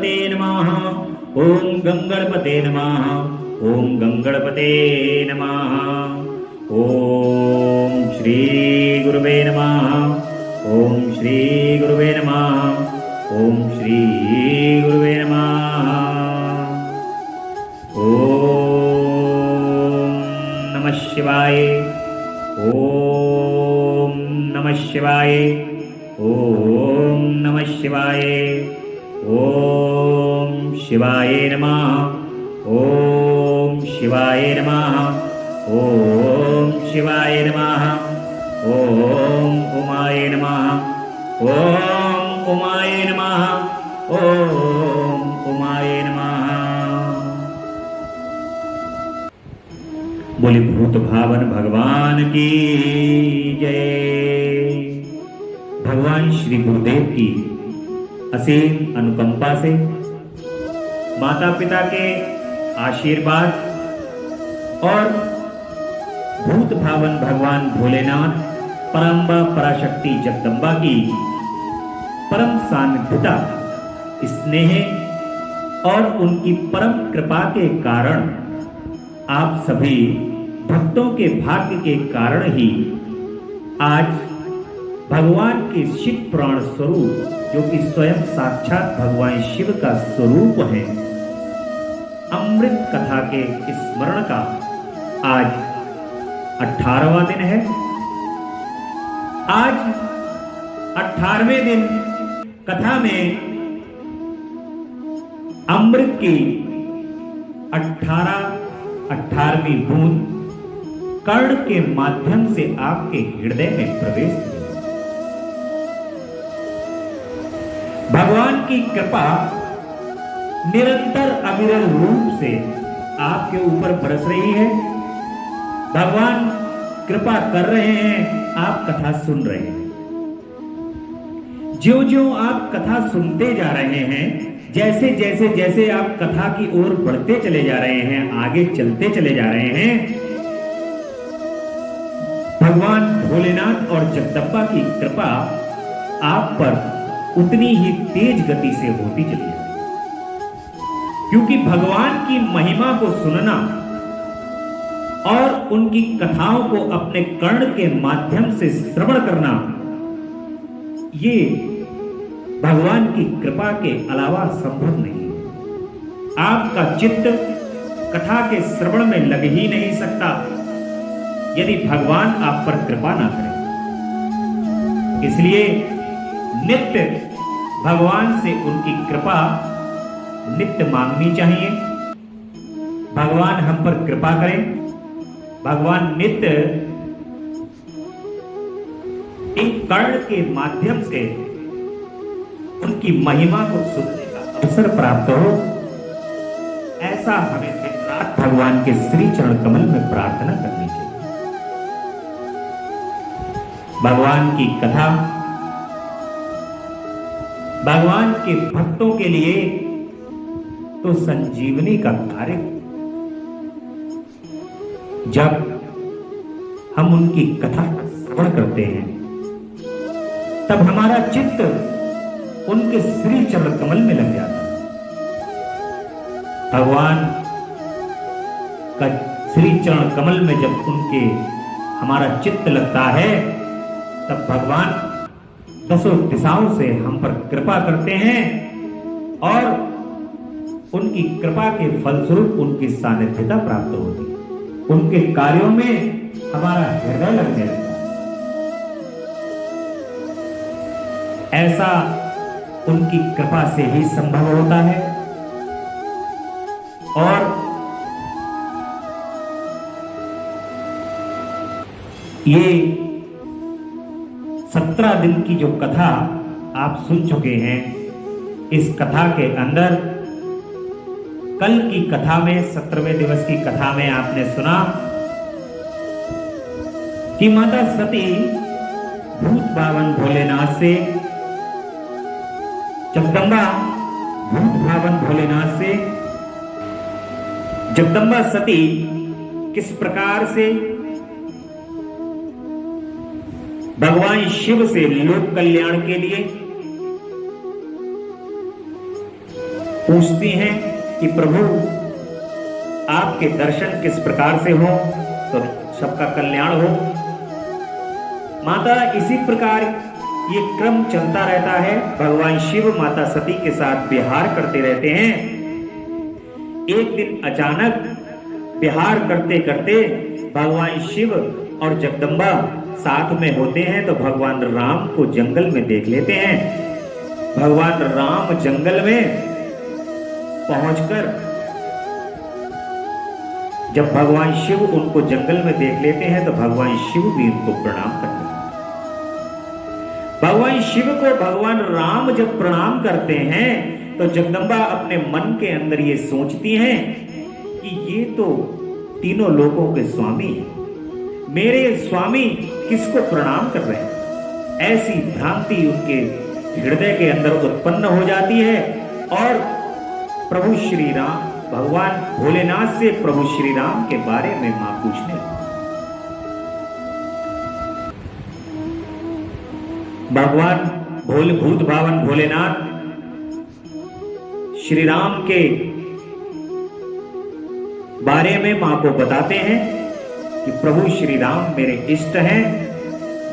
गणपते नमः। ओम गंगणपते नमः। ओम गंगणपते नमः। ओम श्री गुरुवे नमः। ओम श्री गुरुवे नमः। ओम श्री गुरुवे नमः। ओम नमः शिवाय। ओम नमः शिवाय। ओम नमः शिवाय। ओम शिवाय नमः। ओम शिवाय नमः। ओम शिवाय नमः। ओम उमाय नमः। ओम उमाय नमः। ओम उमाय नमः। बोले भूत भावन भगवान की जय। भगवान श्री गुरुदेव की असीम अनुकंपा से, माता पिता के आशीर्वाद और भूत भावन भगवान भोलेनाथ, परम्बा पराशक्ति जगदम्बा की परम सानिध्यता, स्नेह और उनकी परम कृपा के कारण, आप सभी भक्तों के भाग्य के कारण ही आज भगवान के शिव पुराण स्वरूप, जो कि स्वयं साक्षात भगवान शिव का स्वरूप है, अमृत कथा के स्मरण का आज 18वां दिन है। आज 18वें दिन कथा में अमृत की 18वीं बूंद कर्ण के माध्यम से आपके हृदय में प्रवेश करेगी। भगवान की कृपा निरंतर अविरल रूप से आपके ऊपर बरस रही है। भगवान कृपा कर रहे हैं, आप कथा सुन रहे हैं। ज्यों ज्यों आप कथा सुनते जा रहे हैं, जैसे जैसे जैसे आप कथा की ओर बढ़ते चले जा रहे हैं, आगे चलते चले जा रहे हैं, भगवान भोलेनाथ और जगदम्बा की कृपा आप पर उतनी ही तेज गति से होती चली जाए। क्योंकि भगवान की महिमा को सुनना और उनकी कथाओं को अपने कर्ण के माध्यम से श्रवण करना, ये भगवान की कृपा के अलावा संभव नहीं है। आपका चित्त कथा के श्रवण में लग ही नहीं सकता यदि भगवान आप पर कृपा ना करें। इसलिए नित्य भगवान से उनकी कृपा नित्य मांगनी चाहिए। भगवान हम पर कृपा करें। भगवान नित्य एक कर्ण के माध्यम से उनकी महिमा को सुनने का अवसर प्राप्त हो, ऐसा हमें दिन रात भगवान के श्री चरण कमल में प्रार्थना करनी चाहिए। भगवान की कथा भगवान के भक्तों के लिए तो संजीवनी का कार्य। जब हम उनकी कथा का श्रवण करते हैं, तब हमारा चित्त उनके श्री चरण कमल में लग जाता है। भगवान का श्री चरण कमल में जब उनके हमारा चित्त लगता है, तब भगवान दसों दिशाओं से हम पर कृपा करते हैं और उनकी कृपा के फलस्वरूप उनकी सानिध्यता प्राप्त होती है। उनके कार्यों में हमारा हृदय लगने लगता है। ऐसा उनकी कृपा से ही संभव होता है। और ये 17 दिन की जो कथा आप सुन चुके हैं, इस कथा के अंदर कल की कथा में 17वें दिवस की कथा में आपने सुना कि माता सती भूत भावन भोलेनाथ से, जगदम्बा भूत भावन भोलेनाथ से, जगदम्बा सती किस प्रकार से भगवान शिव से लोक कल्याण के लिए पूछती हैं कि प्रभु आपके दर्शन किस प्रकार से हो तो सबका कल्याण हो। माता इसी प्रकार ये क्रम चलता रहता है। भगवान शिव माता सती के साथ विहार करते रहते हैं। एक दिन अचानक विहार करते करते भगवान शिव और जगदम्बा साथ में होते हैं तो भगवान राम को जंगल में देख लेते हैं। भगवान राम जंगल में पहुंचकर जब भगवान शिव उनको जंगल में देख लेते हैं तो भगवान शिव भी उनको प्रणाम करते हैं। भगवान शिव को भगवान राम जब प्रणाम करते हैं तो जगदम्बा अपने मन के अंदर ये सोचती हैं कि ये तो तीनों लोगों के स्वामी हैं, मेरे स्वामी किसको प्रणाम कर रहे हैं। ऐसी भ्रांति उनके हृदय के अंदर उत्पन्न हो जाती है और प्रभु श्री राम भगवान भोलेनाथ से प्रभु श्री राम के बारे में मां पूछने लगी। भगवान भूत भावन भोलेनाथ श्री राम के बारे में मां को बताते हैं कि प्रभु श्री राम मेरे इष्ट हैं।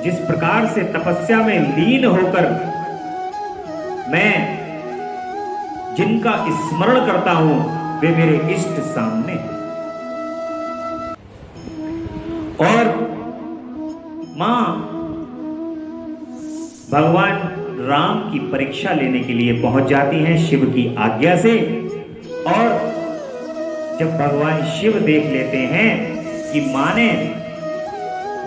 जिस प्रकार से तपस्या में लीन होकर मैं जिनका स्मरण करता हूं वे मेरे इष्ट सामने हैं। और मां भगवान राम की परीक्षा लेने के लिए पहुंच जाती हैं शिव की आज्ञा से। और जब भगवान शिव देख लेते हैं कि मां ने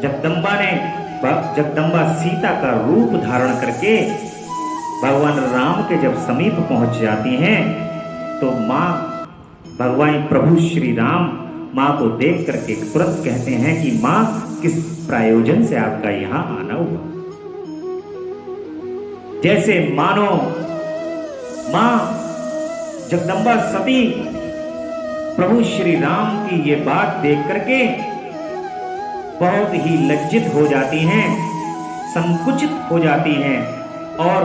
जगदम्बा सीता का रूप धारण करके भगवान राम के जब समीप पहुंच जाती हैं तो मां भगवान प्रभु श्री राम मां को देख करके तुरंत कहते हैं कि मां किस प्रयोजन से आपका यहां आना हुआ। जैसे मानो मां जगदम्बा सती प्रभु श्री राम की ये बात देख करके बहुत ही लज्जित हो जाती हैं, संकुचित हो जाती हैं और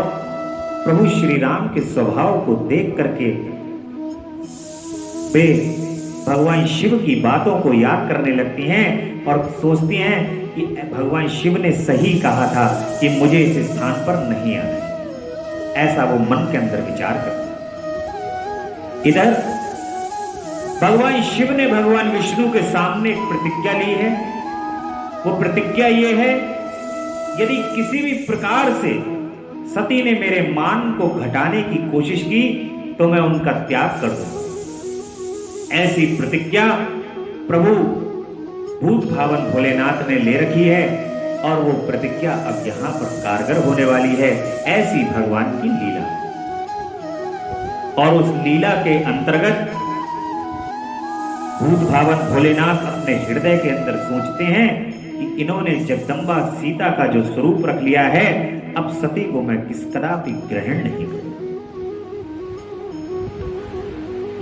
प्रभु श्री राम के स्वभाव को देख करके वे भगवान शिव की बातों को याद करने लगती हैं और सोचती हैं कि भगवान शिव ने सही कहा था कि मुझे इस स्थान पर नहीं आना है। ऐसा वो मन के अंदर विचार करते। इधर भगवान शिव ने भगवान विष्णु के सामने एक प्रतिज्ञा ली है। वो प्रतिज्ञा ये है, यदि किसी भी प्रकार से सती ने मेरे मान को घटाने की कोशिश की तो मैं उनका त्याग कर दूंगा। ऐसी प्रतिज्ञा प्रभु भूत भावन भोलेनाथ ने ले रखी है और वो प्रतिज्ञा अब यहां पर कारगर होने वाली है। ऐसी भगवान की लीला और उस लीला के अंतर्गत भूत भावन भोलेनाथ अपने हृदय के अंदर सोचते हैं कि इन्होंने जगदम्बा सीता का जो स्वरूप रख लिया है, अब सती को मैं किस तरह भी ग्रहण नहीं करूं।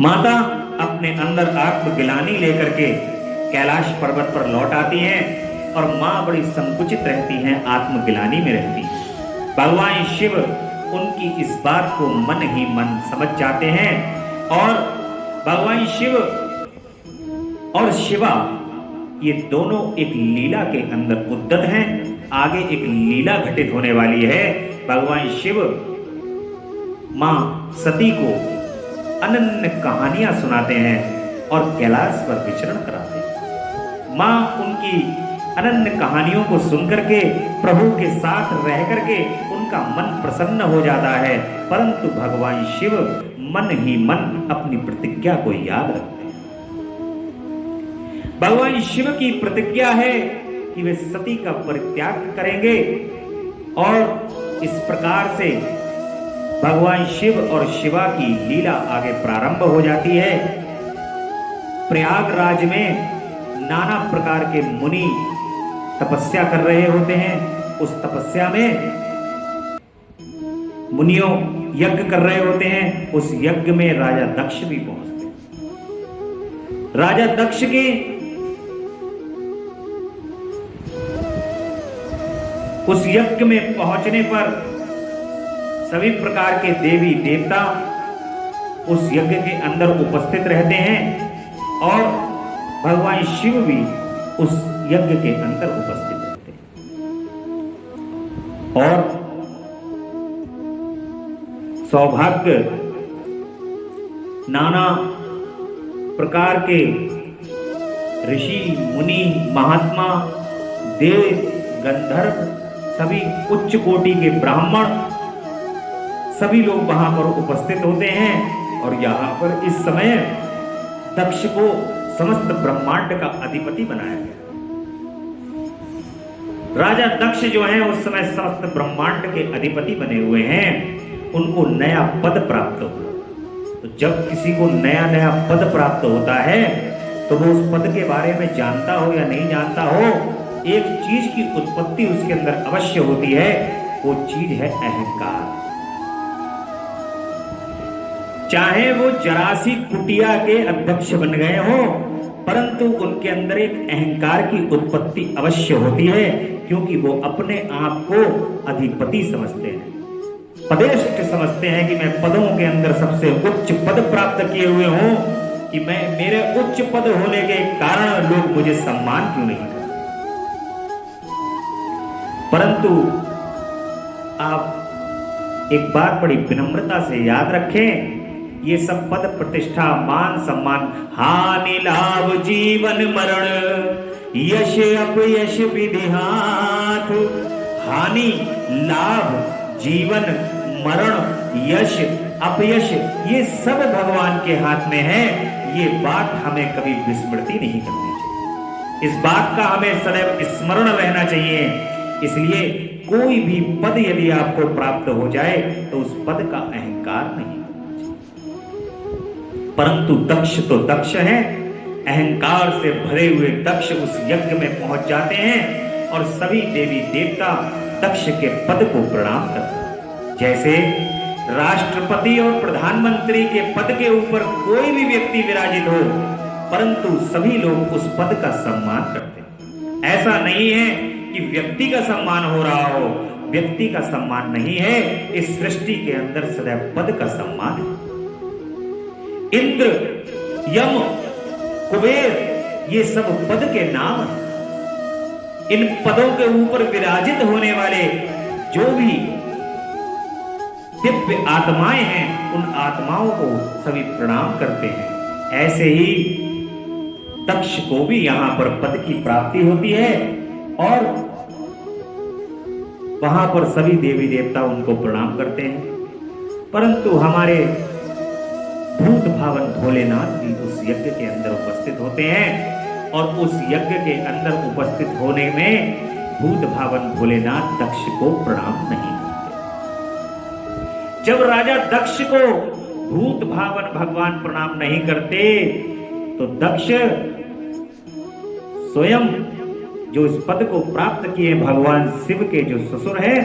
माता अपने अंदर आत्मगिलानी लेकर के कैलाश पर्वत पर लौट आती हैं और मां बड़ी संकुचित रहती हैं, आत्मगिलानी में रहती हैं। भगवान शिव उनकी इस बात को मन ही मन समझ जाते हैं और भगवान शिव और शिवा ये दोनों एक लीला के अंदर उद्यत हैं। आगे एक लीला घटित होने वाली है। भगवान शिव मां सती को अनन्य कहानियां सुनाते हैं और कैलाश पर विचरण कराते हैं। मां उनकी अनन्य कहानियों को सुनकर के प्रभु के साथ रह करके उनका मन प्रसन्न हो जाता है, परंतु भगवान शिव मन ही मन अपनी प्रतिज्ञा को याद रखते हैं। भगवान शिव की प्रतिज्ञा है कि वे सती का परित्याग करेंगे और इस प्रकार से भगवान शिव और शिवा की लीला आगे प्रारंभ हो जाती है। प्रयागराज में नाना प्रकार के मुनि तपस्या कर रहे होते हैं। उस तपस्या में मुनियों यज्ञ कर रहे होते हैं। उस यज्ञ में राजा दक्ष भी पहुंचते हैं। राजा दक्ष के उस यज्ञ में पहुंचने पर सभी प्रकार के देवी देवता उस यज्ञ के अंदर उपस्थित रहते हैं और भगवान शिव भी उस यज्ञ के अंदर उपस्थित रहते हैं। और सौभाग्य नाना प्रकार के ऋषि मुनि महात्मा देव गंधर्व सभी उच्च कोटि के ब्राह्मण सभी लोग वहां पर उपस्थित होते हैं। और यहां पर इस समय दक्ष को समस्त ब्रह्मांड का अधिपति बनाया गया। राजा दक्ष जो हैं उस समय समस्त ब्रह्मांड के अधिपति बने हुए हैं। उनको नया पद प्राप्त हुआ। तो जब किसी को नया नया पद प्राप्त होता है तो वो उस पद के बारे में जानता हो या नहीं जानता हो, एक चीज की उत्पत्ति उसके अंदर अवश्य होती है। वो चीज है अहंकार। चाहे वो जरासी कुटिया के अध्यक्ष बन गए हो, परंतु उनके अंदर एक अहंकार की उत्पत्ति अवश्य होती है, क्योंकि वो अपने आप को अधिपति समझते हैं, पदेष्ट समझते हैं कि मैं पदों के अंदर सबसे उच्च पद प्राप्त किए हुए हूं, कि मैं मेरे उच्च पद होने के कारण लोग मुझे सम्मान क्यों नहीं करते। परंतु आप एक बात बड़ी विनम्रता से याद रखें, ये सब पद प्रतिष्ठा मान सम्मान हानि लाभ जीवन मरण यश अपयश विधि हाथ। हानि लाभ जीवन मरण यश अपयश ये सब भगवान के हाथ में है। ये बात हमें कभी विस्मृति नहीं करनी चाहिए। इस बात का हमें सदैव स्मरण रहना चाहिए। इसलिए कोई भी पद यदि आपको प्राप्त हो जाए तो उस पद का अहंकार नहीं करना चाहिए। परंतु दक्ष तो दक्ष है, अहंकार से भरे हुए दक्ष उस यज्ञ में पहुंच जाते हैं और सभी देवी देवता दक्ष के पद को प्रणाम करते हैं। जैसे राष्ट्रपति और प्रधानमंत्री के पद के ऊपर कोई भी व्यक्ति विराजित हो, परंतु सभी लोग उस पद का सम्मान करते हैं। ऐसा नहीं है कि व्यक्ति का सम्मान हो रहा हो, व्यक्ति का सम्मान नहीं है। इस सृष्टि के अंदर सदैव पद का सम्मान है। इंद्र, यम, कुबेर ये सब पद के नाम हैं। इन पदों के ऊपर विराजित होने वाले जो भी दिव्य आत्माएं हैं, उन आत्माओं को सभी प्रणाम करते हैं। ऐसे ही दक्ष को भी यहां पर पद की प्राप्ति होती है और वहां पर सभी देवी देवता उनको प्रणाम करते हैं। परंतु हमारे भूत भावन भोलेनाथ भी उस यज्ञ के अंदर उपस्थित होते हैं और उस यज्ञ के अंदर उपस्थित होने में भूत भावन भोलेनाथ दक्ष को प्रणाम नहीं करते। जब राजा दक्ष को भूत भावन भगवान प्रणाम नहीं करते तो दक्ष स्वयं जो इस पद को प्राप्त किए भगवान शिव के जो ससुर हैं,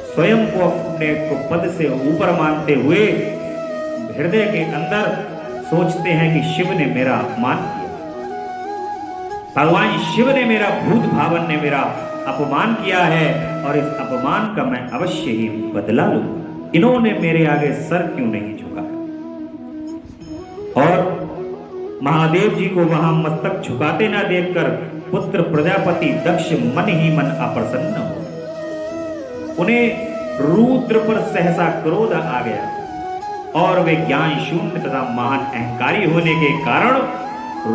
स्वयं को अपने को पद से ऊपर मानते हुए हृदय के अंदर सोचते हैं कि शिव ने मेरा अपमान किया, भगवान शिव ने मेरा भूत भावन ने मेरा अपमान किया है और इस अपमान का मैं अवश्य ही बदला लूंगा। इन्होंने मेरे आगे सर क्यों नहीं झुका। और महादेव जी को वहां मस्तक झुकाते ना देखकर पुत्र प्रजापति दक्ष मन ही मन अप्रसन्न हो। उन्हें रुद्र पर सहसा क्रोध आ गया और वे ज्ञान शून्य तथा महान अहंकारी होने के कारण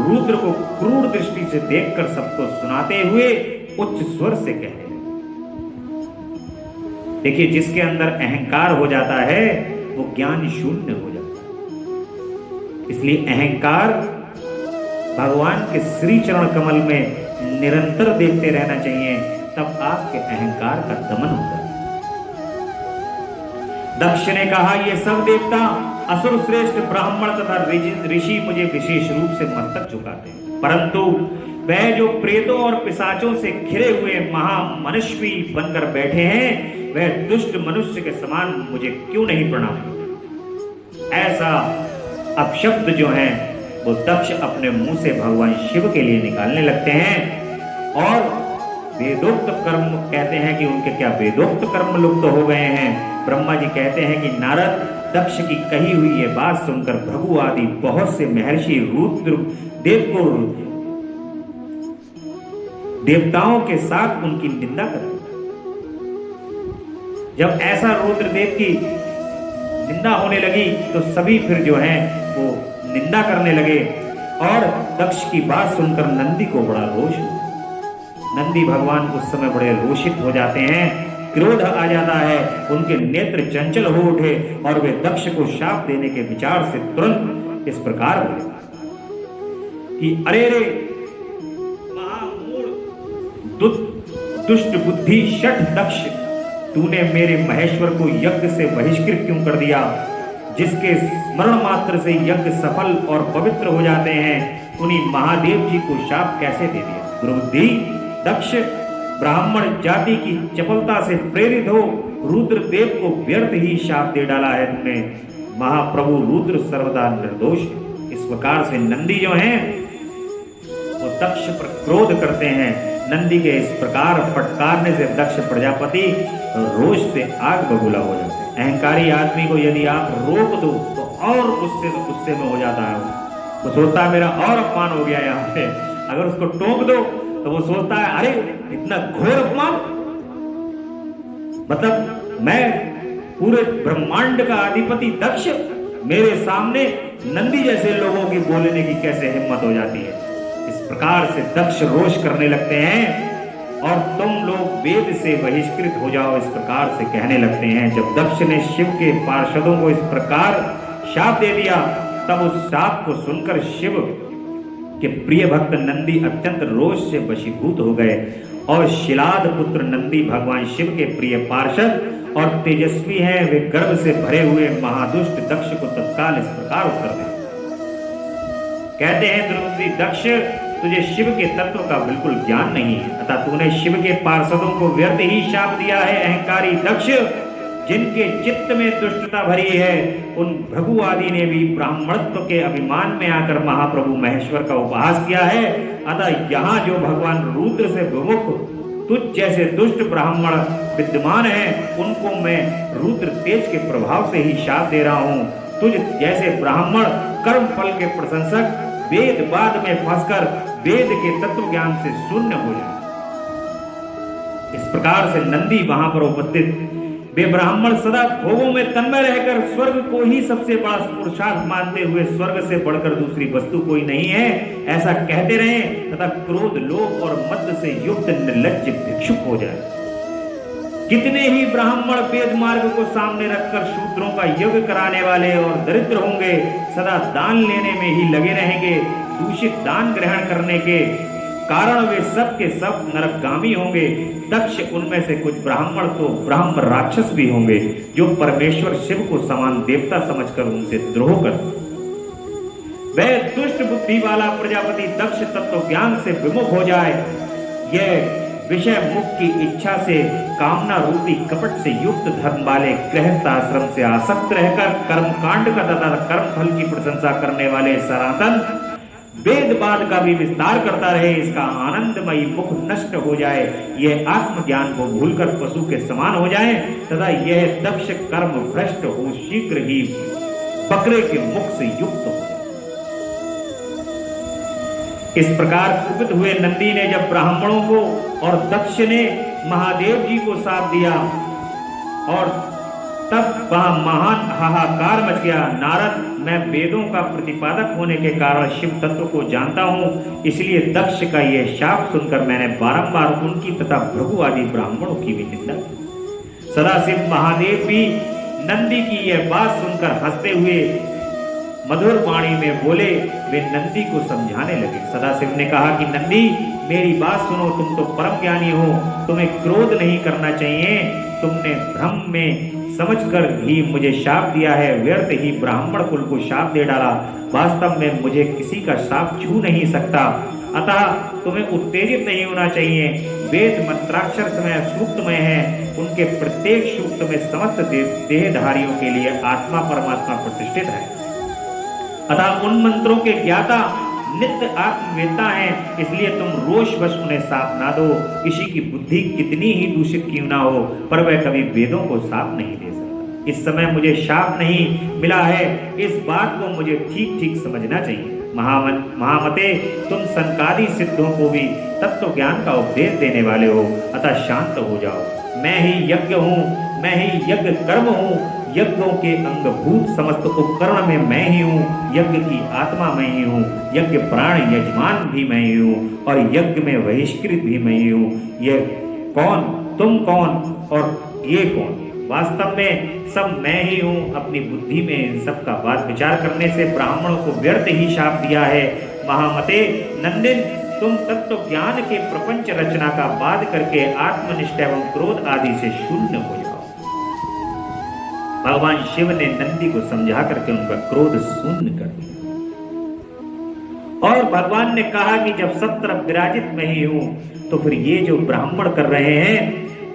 रुद्र को क्रूर दृष्टि से देखकर सबको सुनाते हुए उच्च स्वर से कहते हैं। देखिए, जिसके अंदर अहंकार हो जाता है वो ज्ञान शून्य हो जाता है। इसलिए अहंकार भगवान के श्री चरण कमल में निरंतर देखते रहना चाहिए, तब आपके अहंकार का दमन होता है। दक्ष ने कहा, ये सब देवता असुर श्रेष्ठ ब्राह्मण तथा ऋषि मुझे विशेष रूप से मस्तक झुकाते हैं, परंतु वह जो प्रेतों और पिशाचों से घिरे हुए महामनुष्य बनकर बैठे हैं, वह दुष्ट मनुष्य के समान मुझे क्यों नहीं प्रणाम करते। ऐसा अपशब्द जो है वो दक्ष अपने मुंह से भगवान शिव के लिए निकालने लगते हैं और वेदोक्त कर्म कहते हैं कि उनके क्या वेदोक्त कर्म लुप्त हो गए हैं। ब्रह्मा जी कहते हैं कि नारद, दक्ष की कही हुई यह बात सुनकर भृगु आदि बहुत से महर्षि रुद्र देव को देवताओं के साथ उनकी निंदा कर। जब ऐसा रुद्रदेव की निंदा होने लगी तो सभी फिर जो हैं वो निंदा करने लगे और दक्ष की बात सुनकर नंदी को बड़ा रोष हुआ। नंदी भगवान उस समय बड़े रोषित हो जाते हैं, क्रोध आ जाता है, उनके नेत्र चंचल हो उठे और वे दक्ष को शाप देने के विचार से तुरंत इस प्रकार बोले कि अरे रे महामूढ़ दुष्ट बुद्धि शठ दक्ष, तूने मेरे महेश्वर को यज्ञ से बहिष्कृत क्यों कर दिया? जिसके स्मरण मात्र से यज्ञ सफल और पवित्र हो जाते हैं, उन्हीं महादेव जी को शाप कैसे दे दिया? दुर्बुद्धि दक्ष, ब्राह्मण जाति की चपलता से प्रेरित हो रुद्रदेव को व्यर्थ ही शाप दे डाला है तुमने। महाप्रभु रुद्र सर्वदा निर्दोष। इस प्रकार से नंदी जो हैं वो दक्ष पर क्रोध करते हैं। नंदी के इस प्रकार फटकारने से दक्ष प्रजापति रोष से आग बबूला हो जाते हैं। अहंकारी आदमी को यदि आप रोक दो तो और गुस्से में हो जाता है। वो सोचता है मेरा और अपमान हो गया यहाँ पे। अगर उसको टोक दो तो वो सोचता है अरे इतना घोर अपमान, मतलब मैं पूरे ब्रह्मांड का अधिपति दक्ष, मेरे सामने नंदी जैसे लोगों की बोलने की कैसे हिम्मत हो जाती है। इस प्रकार से दक्ष रोष करने लगते हैं और तुम लोग वेद से बहिष्कृत हो जाओ, इस प्रकार से कहने लगते हैं। जब दक्ष ने शिव के पार्षदों को इस प्रकार शाप दे दिया तब उस शाप को सुनकर शिव के प्रिय भक्त नंदी अत्यंत रोष से वशीभूत हो गए और शिलाद पुत्र नंदी भगवान शिव के प्रिय पार्षद और तेजस्वी हैं, वे गर्व से भरे हुए महादुष्ट दक्ष को तत्काल इस प्रकार उत्तर दें। कहते हैं द्रौपदी दक्ष, तुझे शिव के तत्व का बिल्कुल ज्ञान नहीं है, अतः तूने शिव के पार्षदों को व्यर्थ ही शाप दिया है। अहंकारी दक्ष, जिनके चित्त में दुष्टता भरी है, उन भृगु आदि ने भी ब्राह्मणत्व के अभिमान में आकर महाप्रभु महेश्वर का उपहास किया है। अतः यहाँ जो भगवान रुद्र से विमुख तुझ जैसे दुष्ट ब्राह्मण विद्यमान हैं, उनको मैं रुद्र तेज के प्रभाव से ही शाप दे रहा हूँ। तुझ जैसे ब्राह्मण कर्म फल के प्रशंसक वेद बाद में फंसकर वेद के तत्व ज्ञान से शून्य हो जाए। इस प्रकार से नंदी वहां पर उपस्थित वे ब्राह्मण सदा भोगों में तन्मय रहकर स्वर्ग को ही सबसे बड़ा पुरुषार्थ मानते हुए स्वर्ग से बढ़कर दूसरी वस्तु कोई नहीं है ऐसा कहते रहे तथा क्रोध, लोभ और मद से युक्त निर्लज्ज भिक्षुक हो जाए। कितने ही ब्राह्मण वेद मार्ग को सामने रखकर शूद्रों का यज्ञ कराने वाले और दरिद्र होंगे, सदा दान लेने में ही लगे रहेंगे। दूषित दान ग्रहण करने के कारण वे सब के सब नरकगामी होंगे। दक्ष, उनमें से कुछ ब्राह्मण तो ब्राह्म राक्षस भी होंगे जो परमेश्वर शिव को समान देवता समझकर उनसे द्रोह करते। वह दुष्ट बुद्धि वाला प्रजापति दक्ष तत्व ज्ञान से विमुख हो जाए, यह विषय मुख की इच्छा से कामना रूपी कपट से युक्त धर्म वाले गृहस्थ आश्रम से आसक्त रहकर कर्म कांड का तथा कर्म फल की प्रशंसा करने वाले सनातन वेद बाद का भी विस्तार करता रहे, इसका आनंदमयी मुख नष्ट हो जाए, यह आत्मज्ञान को भूलकर पशु के समान हो जाए तथा यह दक्ष कर्म भ्रष्ट हो शीघ्र ही बकरे के मुख से युक्त हो जाए। इस प्रकार कुपित हुए नंदी ने जब ब्राह्मणों को और दक्ष ने महादेव जी को साथ दिया और तब वहां महान हाहाकार मच गया। नारद, मैं वेदों का प्रतिपादक होने के कारण शिव तत्व को जानता हूं, इसलिए दक्ष का यह शाप सुनकर मैंने बारंबार उनकी तथा भृगु आदि ब्राह्मणों की भी निंदा की। सदाशिव महादेव भी नंदी की यह बात सुनकर हंसते हुए मधुर वाणी में बोले, वे नंदी को समझाने लगे। सदाशिव ने कहा कि नंदी, मेरी बात सुनो, तुम तो परम ज्ञानी हो, तुम्हें क्रोध नहीं करना चाहिए। तुमने भ्रम में समझकर ही मुझे शाप दिया है, व्यर्थ ही ब्राह्मण कुल को शाप दे डाला। वास्तव में मुझे किसी का शाप छू नहीं सकता, अतः तुम्हें उत्तेजित नहीं होना चाहिए। वेद मंत्राक्षर समय सूक्तमय है, उनके प्रत्येक सूक्त में समस्त देहधारियों के लिए आत्मा परमात्मा प्रतिष्ठित है, अतः उन मंत्रों के ज्ञाता नित्य आत्मवेता हैं, इसलिए तुम रोषवश उन्हें साप ना दो। किसी की बुद्धि कितनी ही दूषित क्यों ना हो, पर वह कभी वेदों को साप नहीं दे सकता। इस समय मुझे शाप नहीं मिला है, इस बात को मुझे ठीक ठीक समझना चाहिए। महामते, तुम सनकादि सिद्धों को भी तत्व ज्ञान का उपदेश देने वाले हो, अतः शांत हो जाओ। मैं ही यज्ञ हूँ, मैं ही यज्ञ कर्म हूँ, यज्ञों के अंगभूत समस्त उपकरण में मैं ही हूँ, यज्ञ की आत्मा मैं ही हूँ, यज्ञ प्राण यजमान भी मैं ही हूँ और यज्ञ में बहिष्कृत भी मैं ही हूँ। ये कौन, तुम कौन और ये कौन? वास्तव में सब मैं ही हूँ। अपनी बुद्धि में इन सब का बात विचार करने से ब्राह्मणों को व्यर्थ ही शाप दिया है। महामते नंदिन, तुम तत्व ज्ञान के प्रपंच रचना का वाद करके आत्मनिष्ठ एवं क्रोध आदि से शून्य हो जाओ। भगवान शिव ने नंदी को समझा करके उनका क्रोध शून्य कर दिया और भगवान ने कहा कि जब सब तरफ विराजित मैं ही हूं, तो फिर ये जो ब्राह्मण कर रहे हैं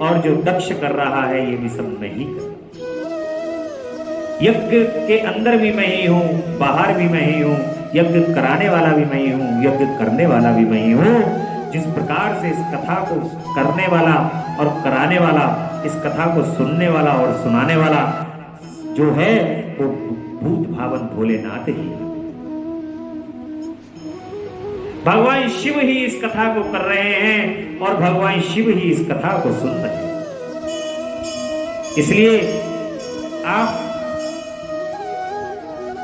और जो दक्ष कर रहा है, ये भी सब मैं ही कर रहा हूं। यज्ञ के अंदर भी मैं ही हूं, बाहर भी मैं ही हूं, यज्ञ कराने वाला भी मैं ही हूं, यज्ञ करने वाला भी मैं ही हूं। जिस प्रकार से इस कथा को करने वाला और कराने वाला, इस कथा को सुनने वाला और सुनाने वाला जो है, वो भूत भावन भोलेनाथ ही है। भगवान शिव ही इस कथा को कर रहे हैं और भगवान शिव ही इस कथा को सुन रहे हैं। इसलिए आप,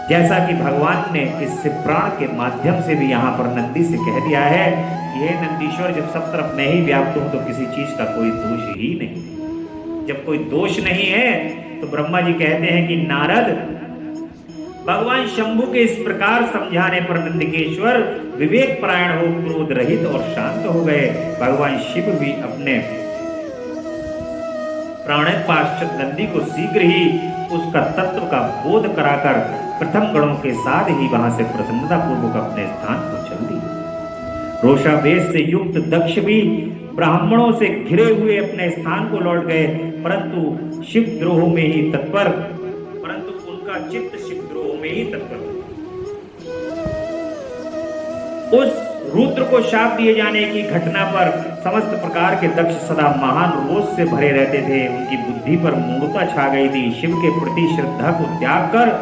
जैसा कि भगवान ने इससे प्राण के माध्यम से भी यहां पर नंदी से कह दिया है, ये नंदीश्वर, जब सब तरफ मैं ही व्याप्त हूं तो किसी चीज का कोई दोष ही नहीं। जब कोई दोष नहीं है तो ब्रह्मा जी कहते हैं कि नारद, भगवान शंभु के इस प्रकार समझाने पर नंदिकेश्वर विवेक परायण हो क्रोध रहित और शांत हो गए। भगवान शिव भी अपने प्राणपाश्चात नंदी को शीघ्र ही उसका तत्व का बोध कराकर प्रथम गणों के साथ ही वहां से प्रसन्नता पूर्वक अपने स्थान को चल दी। रोषावेश से युक्त दक्ष भी ब्राह्मणों से घिरे हुए अपने स्थान को लौट गए, परंतु शिव द्रोह में ही तत्पर, परंतु उनका चित्त शिव द्रोह में ही तत्पर। उस रुद्र को शाप दिए जाने की घटना पर समस्त प्रकार के दक्ष सदा महान रोष से भरे रहते थे। उनकी बुद्धि पर मूढ़ता छा गई थी। शिव के प्रति श्रद्धा को त्याग कर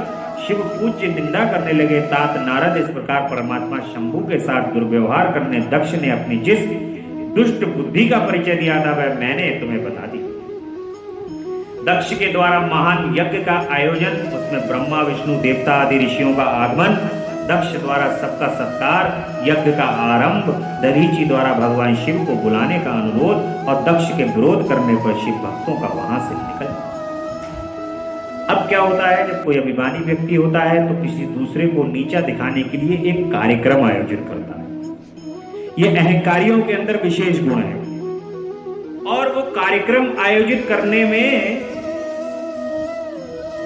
शिव पूज्य निंदा करने लगे। तात नारद, इस प्रकार परमात्मा शंभु के साथ दुर्व्यवहार करने दक्ष ने अपनी जिस दुष्ट बुद्धि का परिचय दिया था, वह मैंने तुम्हें बता दी। दक्ष के द्वारा महान यज्ञ का आयोजन, उसमें ब्रह्मा विष्णु देवता आदि ऋषियों का आगमन, दक्ष द्वारा सबका सत्कार, यज्ञ का आरंभ, दधीचि द्वारा भगवान शिव को बुलाने का अनुरोध और दक्ष के विरोध करने पर शिव भक्तों का वहां से निकल। अब क्या होता है, जब कोई अभिमानी व्यक्ति होता है तो किसी दूसरे को नीचा दिखाने के लिए एक कार्यक्रम आयोजित करता है। यह अहंकारियों के अंदर विशेष गुण है और वो कार्यक्रम आयोजित करने में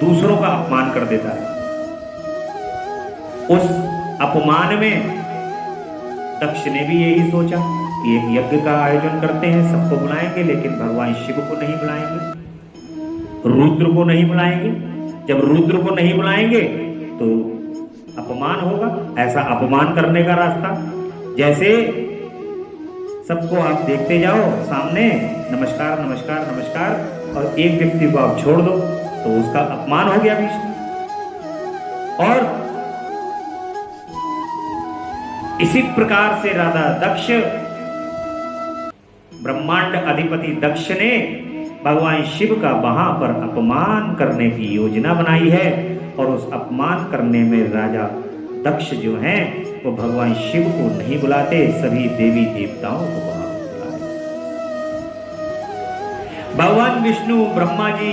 दूसरों का अपमान कर देता है। उस अपमान में दक्ष ने भी यही सोचा कि एक यज्ञ का आयोजन करते हैं, सबको बुलाएंगे, लेकिन भगवान शिव को नहीं बुलाएंगे, रुद्र को नहीं बुलाएंगे। जब रुद्र को नहीं बुलाएंगे तो अपमान होगा। ऐसा अपमान करने का रास्ता, जैसे सबको आप देखते जाओ सामने, नमस्कार नमस्कार नमस्कार, और एक व्यक्ति को आप छोड़ दो तो उसका अपमान हो गया बीच में। और इसी प्रकार से राजा दक्ष, ब्रह्मांड अधिपति दक्ष ने भगवान शिव का वहां पर अपमान करने की योजना बनाई है और उस अपमान करने में राजा दक्ष जो हैं वो भगवान शिव को नहीं बुलाते, सभी देवी देवताओं को वहां बुलाते। भगवान विष्णु, ब्रह्मा जी,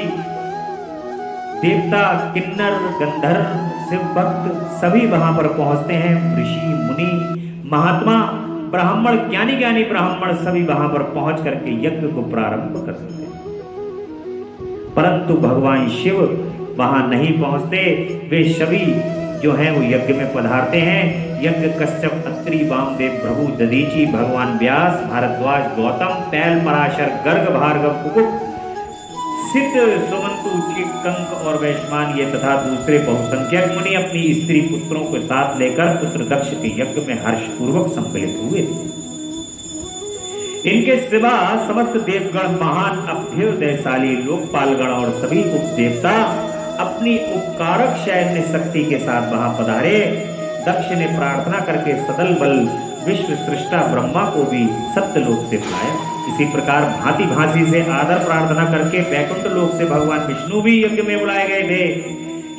देवता, किन्नर, गंधर्व, शिव भक्त सभी वहां पर पहुंचते हैं। ऋषि, मुनि, महात्मा, ब्राह्मण, ज्ञानी ब्राह्मण सभी वहां पर पहुंच करके यज्ञ को प्रारंभ करते हैं। परंतु भगवान शिव वहां नहीं पहुंचते। वे सभी जो हैं वो यज्ञ में पधारते हैं। यज्ञ कश्यप, अत्रि, वामदेव, भृगु, दधीचि, भगवान व्यास, भारद्वाज, गौतम, पैल, पराशर, गर्ग, भार्गव, कुकुट, सिद्ध, सुमंतु, चित्कंक और वैश्वान ये तथा दूसरे बहुसंख्यक मुनि अपनी स्त्री पुत्रों के साथ लेकर पुत्र दक्ष के यज्ञ में हर्षपूर्वक सम्मिलित हुए थे। इनके सिवा समस्त देवगण, महान अभ्युदयशाली लोकपालगण और सभी उपदेवता अपनी उपकारक सैन्य शक्ति के साथ वहां पधारे। दक्ष ने प्रार्थना करके सदल बल विश्व सृष्टा ब्रह्मा को भी सत्यलोक से बुलाया। इसी प्रकार भांति भांति से आदर प्रार्थना करके वैकुंठ लोक से भगवान विष्णु भी यज्ञ में बुलाए गए थे।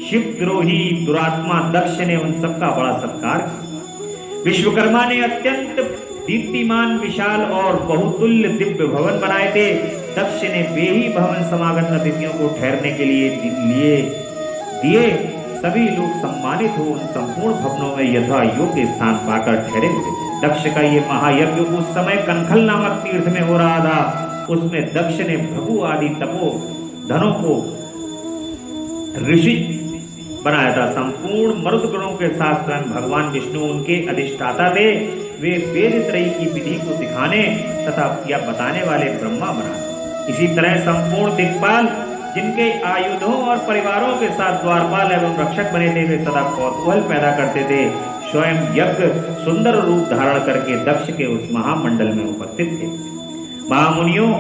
शिव द्रोही दुरात्मा दक्ष ने उन सबका बड़ा सत्कार किया। विश्वकर्मा ने अत्यंत दीप्तिमान, विशाल और बहुतुल्य दिव्य भवन बनाए थे। दक्ष ने वे ही भवन समागत अतिथियों को ठहरने के लिए दिए। सभी लोग सम्मानित हो उन संपूर्ण भवनों में यथा योग्य स्थान पाकर ठहरे हुए थे। दक्ष का ये महायज्ञ उस समय कनखल नामक तीर्थ में हो रहा था। उसमें दक्ष ने भृगु आदि तपो धनों को ऋषि बनाया था। संपूर्ण मरुद गणों के साथ स्वयं भगवान विष्णु उनके अधिष्ठाता थे। वे वेद त्रयी की विधि को दिखाने तथा या बताने वाले ब्रह्मा बना। इसी तरह संपूर्ण दिक्पाल जिनके आयुधों और परिवारों के साथ द्वारपाल एवं रक्षक बने थे, वे सदा कौतूहल पैदा करते थे। स्वयं यज्ञ सुंदर रूप धारण करके दक्ष के उस महामंडल में उपस्थित थे। महामुनियों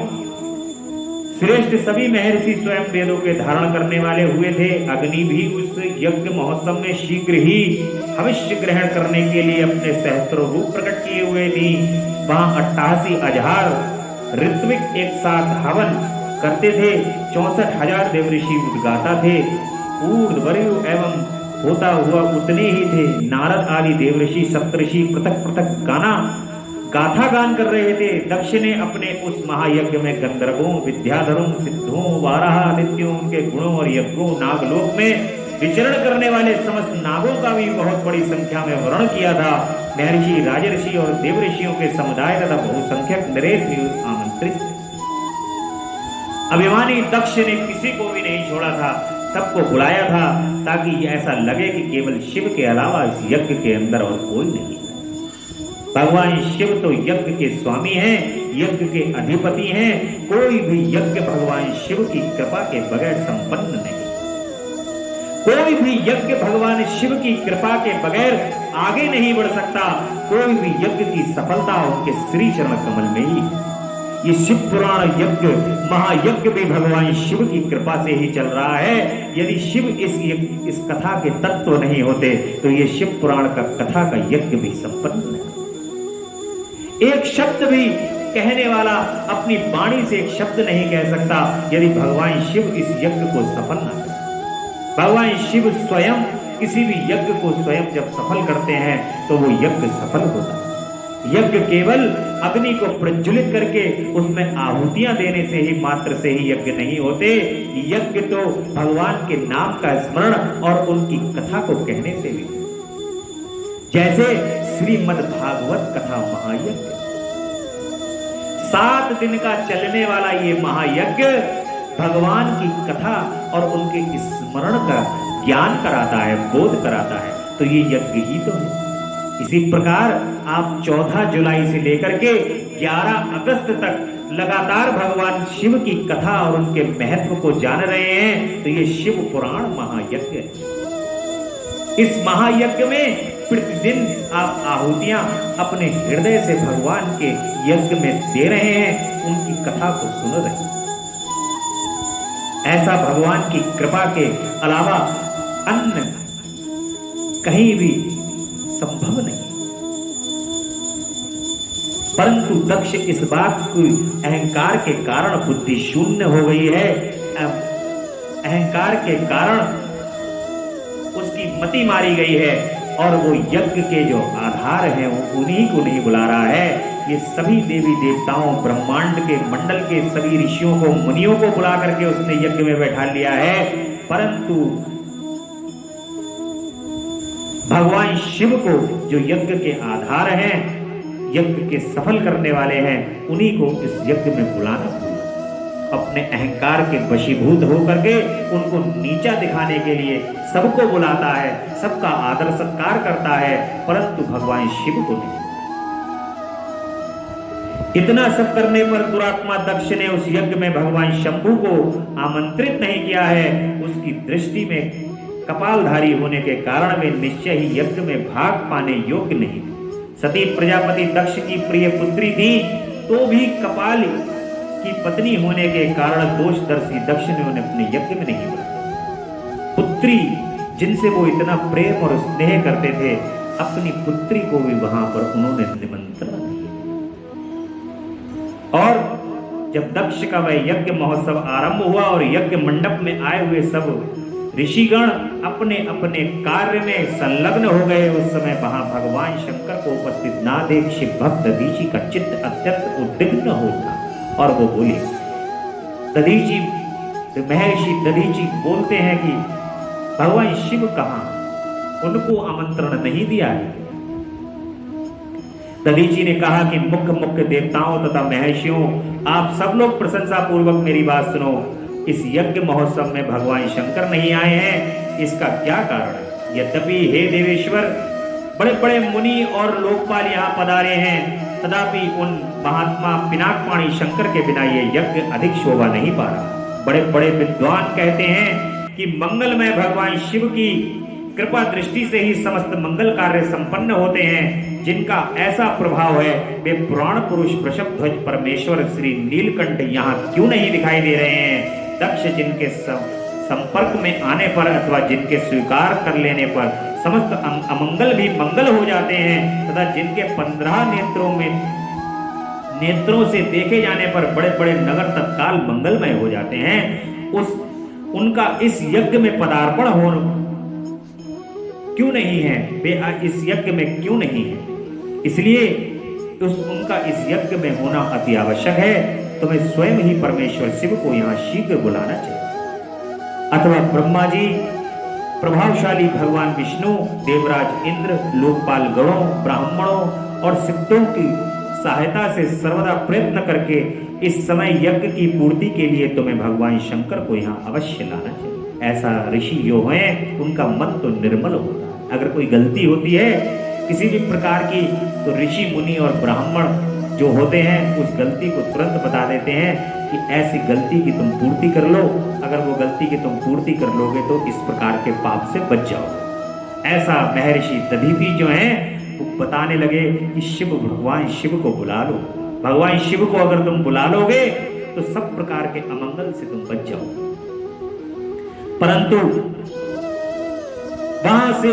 श्रेष्ठ सभी महर्षि स्वयं वेदों के धारण करने वाले हुए थे। अग्नि भी उस यज्ञ महोत्सव में शीघ्र ही भविष्य ग्रहण करने के लिए अपने सहस्त्रों रूप प्रकट किए हुए थी। वहां 88 हजार ऋत्विक एक साथ हवन करते थे। 64,000 देवऋषि उद्गाता थे। ऊर्ध्ववर्यु एवं होता हुआ उतने ही थे। नारद आदि देवऋषि सप्तऋषि पृथक पृथक गाथा गान कर रहे थे। दक्ष ने अपने उस महायज्ञ में गंधर्वों, विद्याधरों, सिद्धों, वाराह आदित्यों, उनके गुणों और यज्ञों, नागलोक में विचरण करने वाले समस्त नागों का भी बहुत बड़ी संख्या में वर्णन किया था। महर्षि, राजर्षि और देवऋषियों के समुदाय तथा बहुसंख्यक नरेश भी आमंत्रित। अभिमानी दक्ष ने किसी को भी नहीं छोड़ा था, सबको बुलाया था ताकि ऐसा लगे कि केवल शिव के अलावा इस यज्ञ के अंदर और कोई नहीं है। भगवान शिव तो यज्ञ के स्वामी हैं, यज्ञ के अधिपति हैं। कोई भी यज्ञ भगवान शिव की कृपा के बगैर संपन्न नहीं। कोई भी यज्ञ भगवान शिव की कृपा के बगैर आगे नहीं बढ़ सकता। कोई भी यज्ञ की सफलता उनके श्री चरण कमल में ही है। ये शिव पुराण यज्ञ महायज्ञ भी भगवान शिव की कृपा से ही चल रहा है। यदि शिव इस कथा के तत्व नहीं होते तो ये शिव पुराण का कथा का यज्ञ भी संपन्न नहीं। एक शब्द भी कहने वाला अपनी वाणी से एक शब्द नहीं कह सकता यदि भगवान शिव इस यज्ञ को सफल न करे। भगवान शिव स्वयं किसी भी यज्ञ को स्वयं जब सफल करते हैं तो वो यज्ञ सफल होता है। यज्ञ केवल अग्नि को प्रज्वलित करके उसमें आहुतियां देने से ही मात्र से ही यज्ञ नहीं होते। यज्ञ तो भगवान के नाम का स्मरण और उनकी कथा को कहने से भी, जैसे श्रीमद् भागवत कथा महायज्ञ 7 दिन का चलने वाला ये महायज्ञ भगवान की कथा और उनके स्मरण का ज्ञान कराता है, बोध कराता है। तो ये यज्ञ ही तो है। इसी प्रकार आप 14 जुलाई से लेकर के 11 अगस्त तक लगातार भगवान शिव की कथा और उनके महत्व को जान रहे हैं। तो ये शिव पुराण महायज्ञ है। इस महायज्ञ में प्रतिदिन आप आहुतियां अपने हृदय से भगवान के यज्ञ में दे रहे हैं, उनकी कथा को सुन रहे हैं। ऐसा भगवान की कृपा के अलावा अन्य कहीं भी संभव नहीं। परंतु दक्ष इस बात की अहंकार के कारण बुद्धि शून्य हो गई है। अहंकार के कारण उसकी मति मारी गई है और वो यज्ञ के जो आधार हैं वो उन्हीं को नहीं बुला रहा है। ये सभी देवी देवताओं, ब्रह्मांड के मंडल के सभी ऋषियों को, मुनियों को बुला करके उसने यज्ञ में बैठा लिया है। परंतु भगवान शिव को जो यज्ञ के आधार हैं, यज्ञ के सफल करने वाले हैं, उन्हीं को इस यज्ञ में बुलाना। अपने अहंकार के वशीभूत होकर के उनको नीचा दिखाने के लिए सबको बुलाता है, सबका आदर सत्कार करता है, परंतु भगवान शिव को नहीं। इतना सब करने पर दुरात्मा दक्ष ने उस यज्ञ में भगवान शंभु को आमंत्रित नहीं किया है। उसकी दृष्टि में कपालधारी होने के कारण वे निश्चय ही यज्ञ में भाग पाने योग्य नहीं। सती प्रजापति दक्ष की प्रिय पुत्री थी। तो भी कपाल की पत्नी होने के कारण दोषदर्शी दक्ष ने उन्हें अपने यज्ञ में नहीं बुलाया। पुत्री जिनसे वो इतना प्रेम और स्नेह करते थे, अपनी पुत्री को भी वहां पर उन्होंने निमंत्रण नहीं दिया। और जब दक्ष का वह यज्ञ महोत्सव आरंभ हुआ और यज्ञ मंडप में आए हुए सब ऋषिगण अपने अपने कार्य में संलग्न हो गए, उस समय वहां भगवान शंकर को उपस्थित ना देख शिव भक्त दधीचि का चित्त अत्यंत उद्विग्न हो उठा और वो बोले, दधीचि, महर्षि दधीचि बोलते हैं कि भगवान शिव कहां, उनको आमंत्रण नहीं दिया है। दधीचि ने कहा कि मुख्य मुख्य देवताओं तथा महर्षियों, आप सब लोग प्रशंसा पूर्वक मेरी बात सुनो। इस यज्ञ महोत्सव में भगवान शंकर नहीं आए हैं, इसका क्या कारण है? यद्यपि हे देवेश्वर, बड़े बड़े मुनि और लोकपाल यहाँ पधारे हैं, तथापि उन महात्मा पिनाकपाणी शंकर के बिना ये यज्ञ अधिक शोभा नहीं पा रहा। बड़े बड़े विद्वान कहते हैं कि मंगलमय भगवान शिव की कृपा दृष्टि से ही समस्त मंगल कार्य संपन्न होते हैं। जिनका ऐसा प्रभाव है, वे पुराण पुरुष वृषभ ध्वज परमेश्वर श्री नीलकंठ यहाँ क्यों नहीं दिखाई दे रहे हैं? दक्ष जिनके संपर्क में आने पर अथवा जिनके स्वीकार कर लेने पर समस्त अमंगल भी मंगल हो जाते हैं, तथा जिनके 15 नेत्रों से देखे जाने पर बड़े बड़े नगर तत्काल मंगलमय हो जाते हैं, उनका इस यज्ञ में पदार्पण हो क्यों नहीं है? वे इस यज्ञ में क्यों नहीं है? इसलिए उनका इस यज्ञ में होना अति आवश्यक है। तुम्हें स्वयं ही परमेश्वर शिव को यहाँ शीघ्र बुलाना चाहिए, अथवा ब्रह्मा जी, प्रभावशाली भगवान विष्णु, देवराज इंद्र, लोकपाल गणों, ब्राह्मणों और सिद्धों की सहायता से सर्वदा प्रयत्न करके इस समय यज्ञ की पूर्ति के लिए तुम्हें भगवान शंकर को यहाँ अवश्य लाना चाहिए। ऐसा ऋषि जो हैं, उनका मन तो निर्मल होता है। अगर कोई गलती होती है किसी भी प्रकार की, तो ऋषि मुनि और ब्राह्मण जो होते हैं उस गलती को तुरंत बता देते हैं कि ऐसी गलती की तुम पूर्ति कर लो। अगर वो गलती की तुम पूर्ति कर लोगे तो इस प्रकार के पाप से बच जाओगे। ऐसा महर्षि दधीचि जो हैं वो बताने लगे कि शिव, भगवान शिव को बुला लो। भगवान शिव को अगर तुम बुला लोगे तो सब प्रकार के अमंगल से तुम बच जाओगे। परंतु वहां से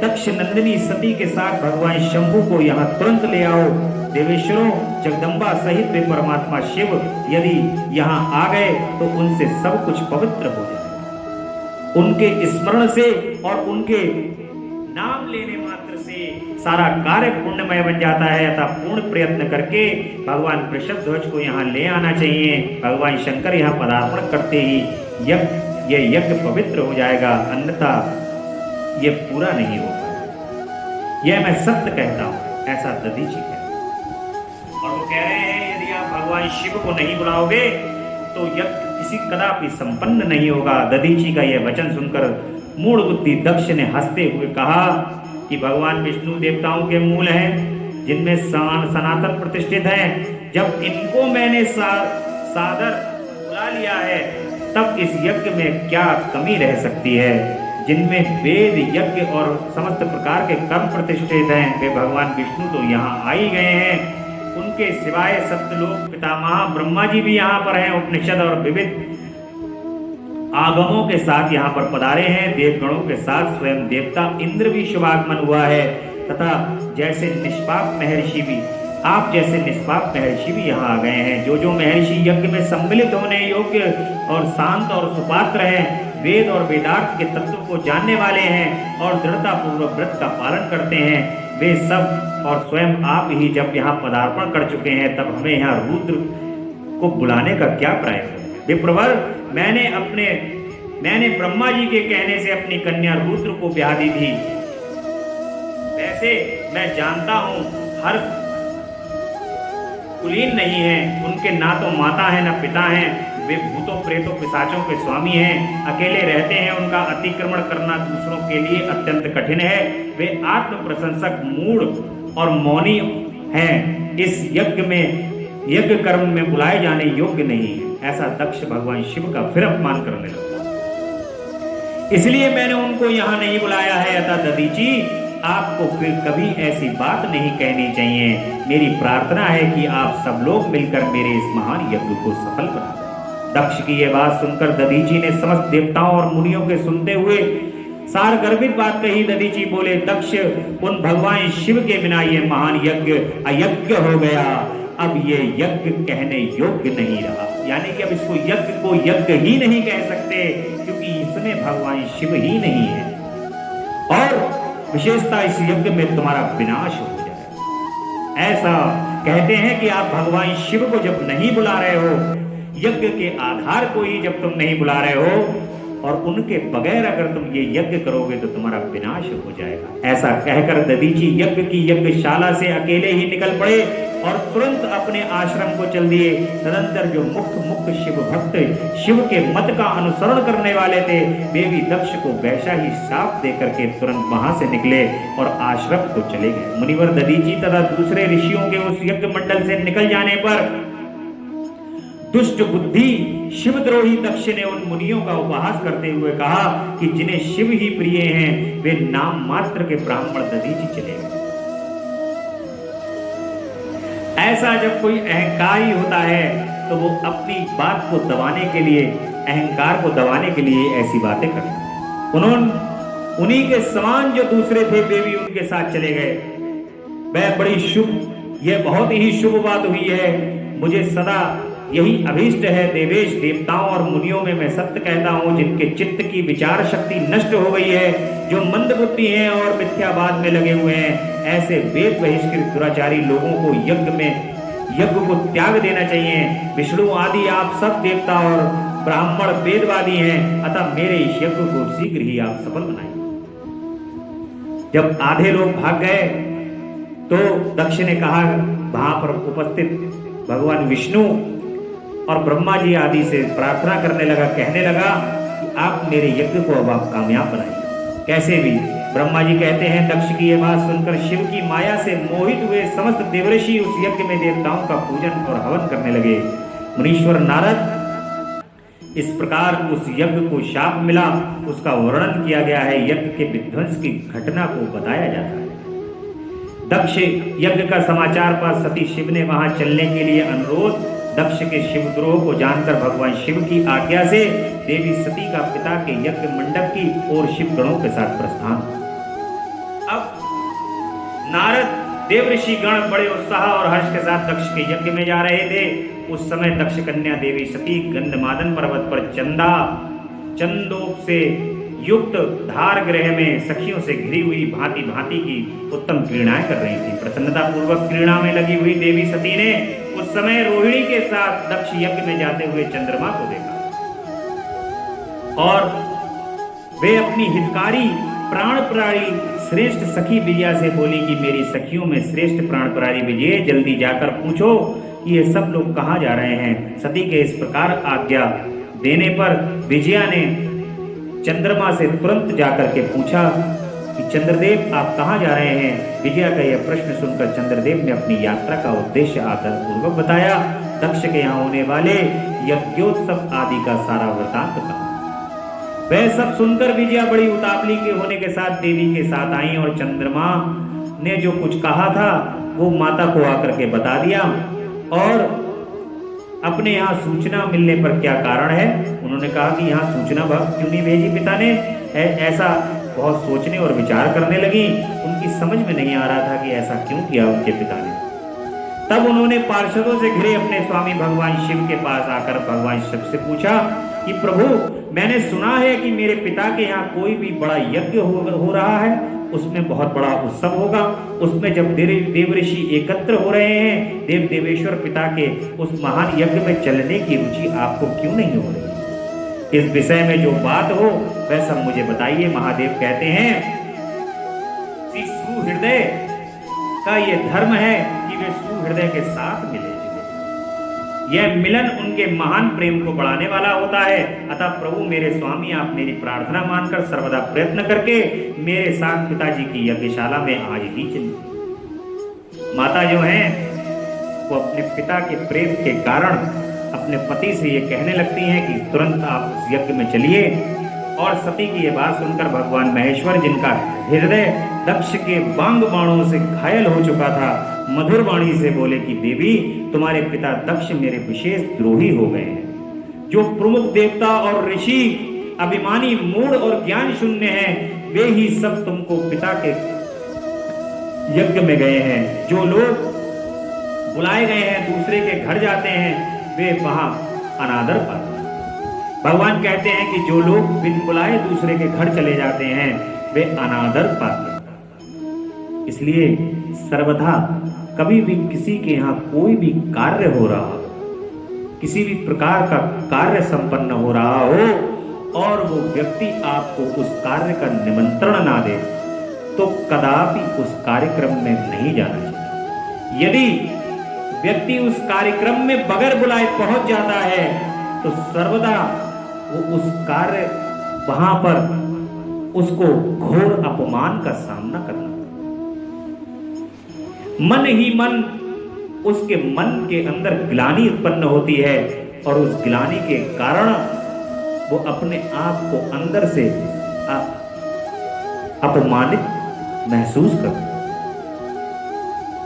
दक्ष नंदिनी सती के साथ भगवान शंभु को यहाँ तुरंत ले आओ। देवेश्वरों, जगदम्बा सहित वे परमात्मा शिव यदि यहाँ आ गए तो उनसे सब कुछ पवित्र हो जाए। उनके स्मरण से और उनके नाम लेने मात्र से सारा कार्य पुण्यमय बन जाता है। अतः पूर्ण प्रयत्न करके भगवान वृषभ ध्वज को यहाँ ले आना चाहिए। भगवान शंकर यहाँ पदार्पण करते ही यह यज्ञ पवित्र हो जाएगा, अन्यथा ये पूरा नहीं हो पाएगा। यह मैं सत्य कहता हूं, ऐसा दधीचि कहता। और वो कह रहे हैं यदि आप भगवान शिव को नहीं बुलाओगे तो यज्ञ किसी कदापि संपन्न नहीं होगा। दधीचि का यह वचन सुनकर मूढ़ बुद्धि दक्ष ने हंसते हुए कहा कि भगवान विष्णु देवताओं के मूल हैं, जिनमें सनातन प्रतिष्ठित हैं। जब इनको मैंने सादर बुला लिया है, तब इस यज्ञ में क्या कमी रह सकती है? जिनमें वेद, यज्ञ और समस्त प्रकार के कर्म प्रतिष्ठित हैं, वे भगवान विष्णु तो यहाँ आ ही गए हैं। उनके सिवाय सप्तलोक पितामह ब्रह्मा जी भी यहाँ पर हैं, उपनिषद और विविध आगमों के साथ यहाँ पर पधारे हैं। देवगणों के साथ स्वयं देवता इंद्र भी शुभागमन हुआ है, तथा जैसे निष्पाप महर्षि भी, आप जैसे निष्पाप महर्षि भी यहाँ आ गए हैं। जो महर्षि यज्ञ में सम्मिलित होने योग्य और शांत और सुपात्र हैं, वेद और वेदार्थ के तत्व को जानने वाले हैं और दृढ़ता पूर्वक व्रत का पालन करते हैं, वे सब और स्वयं आप ही जब यहाँ पदार्पण कर चुके हैं, तब हमें यहाँ रुद्र को बुलाने का क्या प्रयोजन है? विप्रवर, मैंने ब्रह्मा जी के कहने से अपनी कन्या रुद्र को ब्याह दी थी। वैसे मैं जानता हूं हर कुलीन नहीं है, उनके ना तो माता है ना पिता हैं, वे भूतों प्रेतों पिशाचों के स्वामी हैं, अकेले रहते हैं। उनका अतिक्रमण करना दूसरों के लिए अत्यंत कठिन है। वे आत्म प्रशंसक, मूढ़ और मौनी हैं, इस यज्ञ कर्म में बुलाए जाने योग्य नहीं है। ऐसा दक्ष भगवान शिव का फिर अपमान करने लगा। इसलिए मैंने उनको यहाँ नहीं बुलाया है। अतः दधीचि, आपको फिर कभी ऐसी बात नहीं कहनी चाहिए। मेरी प्रार्थना है कि आप सब लोग मिलकर मेरे इस महान यज्ञ को सफल बना दें। दक्ष की यह बात सुनकर दधीची ने समस्त देवताओं और मुनियों के सुनते हुए सार गर्भित बात कही। दधीची बोले, दक्ष, उन भगवान शिव के बिना ये महान यज्ञ अयज्ञ हो गया। अब ये यज्ञ कहने योग्य नहीं रहा, यानी कि अब इसको यज्ञ को यज्ञ ही नहीं कह सकते, क्योंकि इसमें भगवान शिव ही नहीं है। और विशेषता इस यज्ञ में तुम्हारा विनाश हो जाएगा। ऐसा कहते हैं कि आप भगवान शिव को जब नहीं बुला रहे हो, यज्ञ के आधार को ही जब तुम नहीं बुला रहे हो, और उनके बगैर अगर तुम ये यज्ञ करोगे तो तुम्हारा विनाश हो जाएगा। ऐसा कहकर दधीची यज्ञ की यज्ञशाला से अकेले ही निकल पड़े और तुरंत अपने आश्रम को चल दिए। तदंतर जो मुख्य शिव भक्त शिव के मत का अनुसरण करने वाले थे, वे भी दक्ष को वैसा ही शाप देकर के तुरंत वहां से निकले और आश्रम को चले गए। मुनिवर दधीची तथा दूसरे ऋषियों के उस यज्ञ मंडल से निकल जाने पर दुष्ट बुद्धि शिवद्रोही दक्ष ने उन मुनियों का उपहास करते हुए कहा कि जिन्हें शिव ही प्रिय हैं, वे नाम मात्र के ब्राह्मण दधीची चले गए। ऐसा जब कोई अहंकारी होता है तो वो अपनी बात को दबाने के लिए, अहंकार को दबाने के लिए ऐसी बातें करते हैं। उन्हीं के समान जो दूसरे थे वे भी उनके साथ चले गए। वह बड़ी शुभ, यह बहुत ही शुभ बात हुई है। मुझे सदा यही अभीष्ट है। देवेश, देवताओं और मुनियों में मैं सत्य कहता हूं, जिनके चित्त की विचार शक्ति नष्ट हो गई है, जो मंद बुद्धि हैं और मिथ्यावाद में लगे हुए हैं, ऐसे वेद बहिष्कृत दुराचारी लोगों को यज्ञ को त्याग देना चाहिए। विष्णु आदि आप सब देवता और ब्राह्मण वेदवादी हैं, अतः मेरे इस यज्ञ को शीघ्र ही आप सफल बनाएं। जब आधे लोग भाग गए तो दक्ष ने कहा, वहां पर उपस्थित भगवान विष्णु और ब्रह्मा जी आदि से प्रार्थना करने लगा, कहने लगा कि आप मेरे यज्ञ को अब आप कामयाब बनाइए। कैसे भी? ब्रह्मा जी कहते हैं, दक्ष की यह बात सुनकर शिव की माया से मोहित हुए समस्त देवऋषि उस यज्ञ में देवताओं का पूजन और हवन करने लगे। मुनीश्वर नारद, इस प्रकार उस यज्ञ को शाप मिला, उसका वर्णन किया गया है। यज्ञ के विध्वंस की घटना को बताया जाता है। दक्ष यज्ञ का समाचार पा सती शिव ने वहां चलने के लिए अनुरोध। दक्ष के शिवद्रोह को जानकर भगवान शिव की आज्ञा से देवी सती का पिता के यज्ञ मंडप की ओर शिव गणों के साथ प्रस्थान। अब नारद देवऋषि गण बड़े उत्साह और हर्ष के साथ दक्ष के यज्ञ में जा रहे थे। उस समय दक्ष कन्या देवी सती गंधमादन पर्वत पर चंदोक से युक्त धार गृह में सखियों से घिरी हुई भांति भांति की उत्तम क्रीड़ाएं कर रही थी। प्रसन्नता पूर्वक क्रीड़ा में लगी हुई देवी सती ने उस समय रोहिणी के साथ दक्ष यज्ञ में जाते हुए चंद्रमा को देखा और वे अपनी हितकारी प्राण प्राणी श्रेष्ठ सखी विजया से बोली कि मेरी सखियों में श्रेष्ठ प्राण प्राणी विजय, जल्दी जाकर पूछो कि ये सब लोग कहाँ जा रहे हैं। सती के इस प्रकार आज्ञा देने पर विजया ने चंद्रमा से तुरंत जाकर के पूछा कि चंद्रदेव आप कहाँ जा रहे हैं। विजया का यह प्रश्न सुनकर चंद्रदेव ने अपनी यात्रा का उद्देश्य आदर पूर्वक बताया। दक्ष के यहाँ होने वाले यज्ञोत्सव आदि का सारा वृतांत कहा। वह सब सुनकर विजया बड़ी उतावली के होने के साथ देवी के साथ आई और चंद्रमा ने जो कुछ कहा था वो माता को आकर के बता दिया और अपने यहाँ सूचना मिलने पर क्या कारण है। उन्होंने कहा कि यहाँ सूचना क्यों नहीं भेजी पिता ने। ऐसा बहुत सोचने और विचार करने लगी। उनकी समझ में नहीं आ रहा था कि ऐसा क्यों किया उनके पिता ने। तब उन्होंने पार्षदों से घिरे अपने स्वामी भगवान शिव के पास आकर भगवान शिव से पूछा कि प्रभु, मैंने सुना है कि मेरे पिता के यहाँ कोई भी बड़ा यज्ञ हो रहा है, उसमें बहुत बड़ा उत्सव होगा। उसमें जब देवऋषि एकत्र हो रहे हैं, देव देवेश्वर पिता के उस महान यज्ञ में चलने की रुचि आपको क्यों नहीं हो रही। इस विषय में जो बात हो वह सब मुझे बताइए। महादेव कहते हैं कि सुहृदय का ये धर्म है कि वे सुहृदय के साथ मिले। यह मिलन उनके महान प्रेम को बढ़ाने वाला होता है। अतः प्रभु मेरे स्वामी, आप मेरी प्रार्थना मानकर सर्वदा प्रयत्न करके मेरे साथ पिताजी की यज्ञशाला में आज ही चलिए। माता जो है वो अपने पिता के प्रेम के कारण अपने पति से ये कहने लगती हैं कि तुरंत आप उस यज्ञ में चलिए और सती की ये बात सुनकर भगवान महेश्वर, जिनका हृदय दक्ष के बांग बाणों से घायल हो चुका था, मधुर वाणी से बोले कि देवी, तुम्हारे पिता दक्ष मेरे विशेष द्रोही हो गए हैं। जो प्रमुख देवता और ऋषि अभिमानी, मूढ़ और ज्ञान शून्य हैं, वे ही सब तुमको पिता के यज्ञ में गए हैं। जो लोग बुलाए गए हैं दूसरे के घर जाते हैं, वे वहां अनादर पाते हैं। भगवान कहते हैं कि जो लोग बिन बुलाए दूसरे के घर चले जाते हैं, वे अनादर पाते हैं। इसलिए सर्वथा कभी भी किसी के यहाँ कोई भी कार्य हो रहा हो, किसी भी प्रकार का कार्य संपन्न हो रहा हो और वो व्यक्ति आपको उस कार्य का निमंत्रण ना दे, तो कदापि उस कार्यक्रम में नहीं जाना चाहिए। यदि व्यक्ति उस कार्यक्रम में बगैर बुलाए पहुंच जाता है, तो सर्वदा वो उस कार्य वहां पर उसको घोर अपमान का सामना करना। मन ही मन उसके मन के अंदर ग्लानि उत्पन्न होती है और उस ग्लानि के कारण वो अपने आप को अंदर से अपमानित महसूस करता।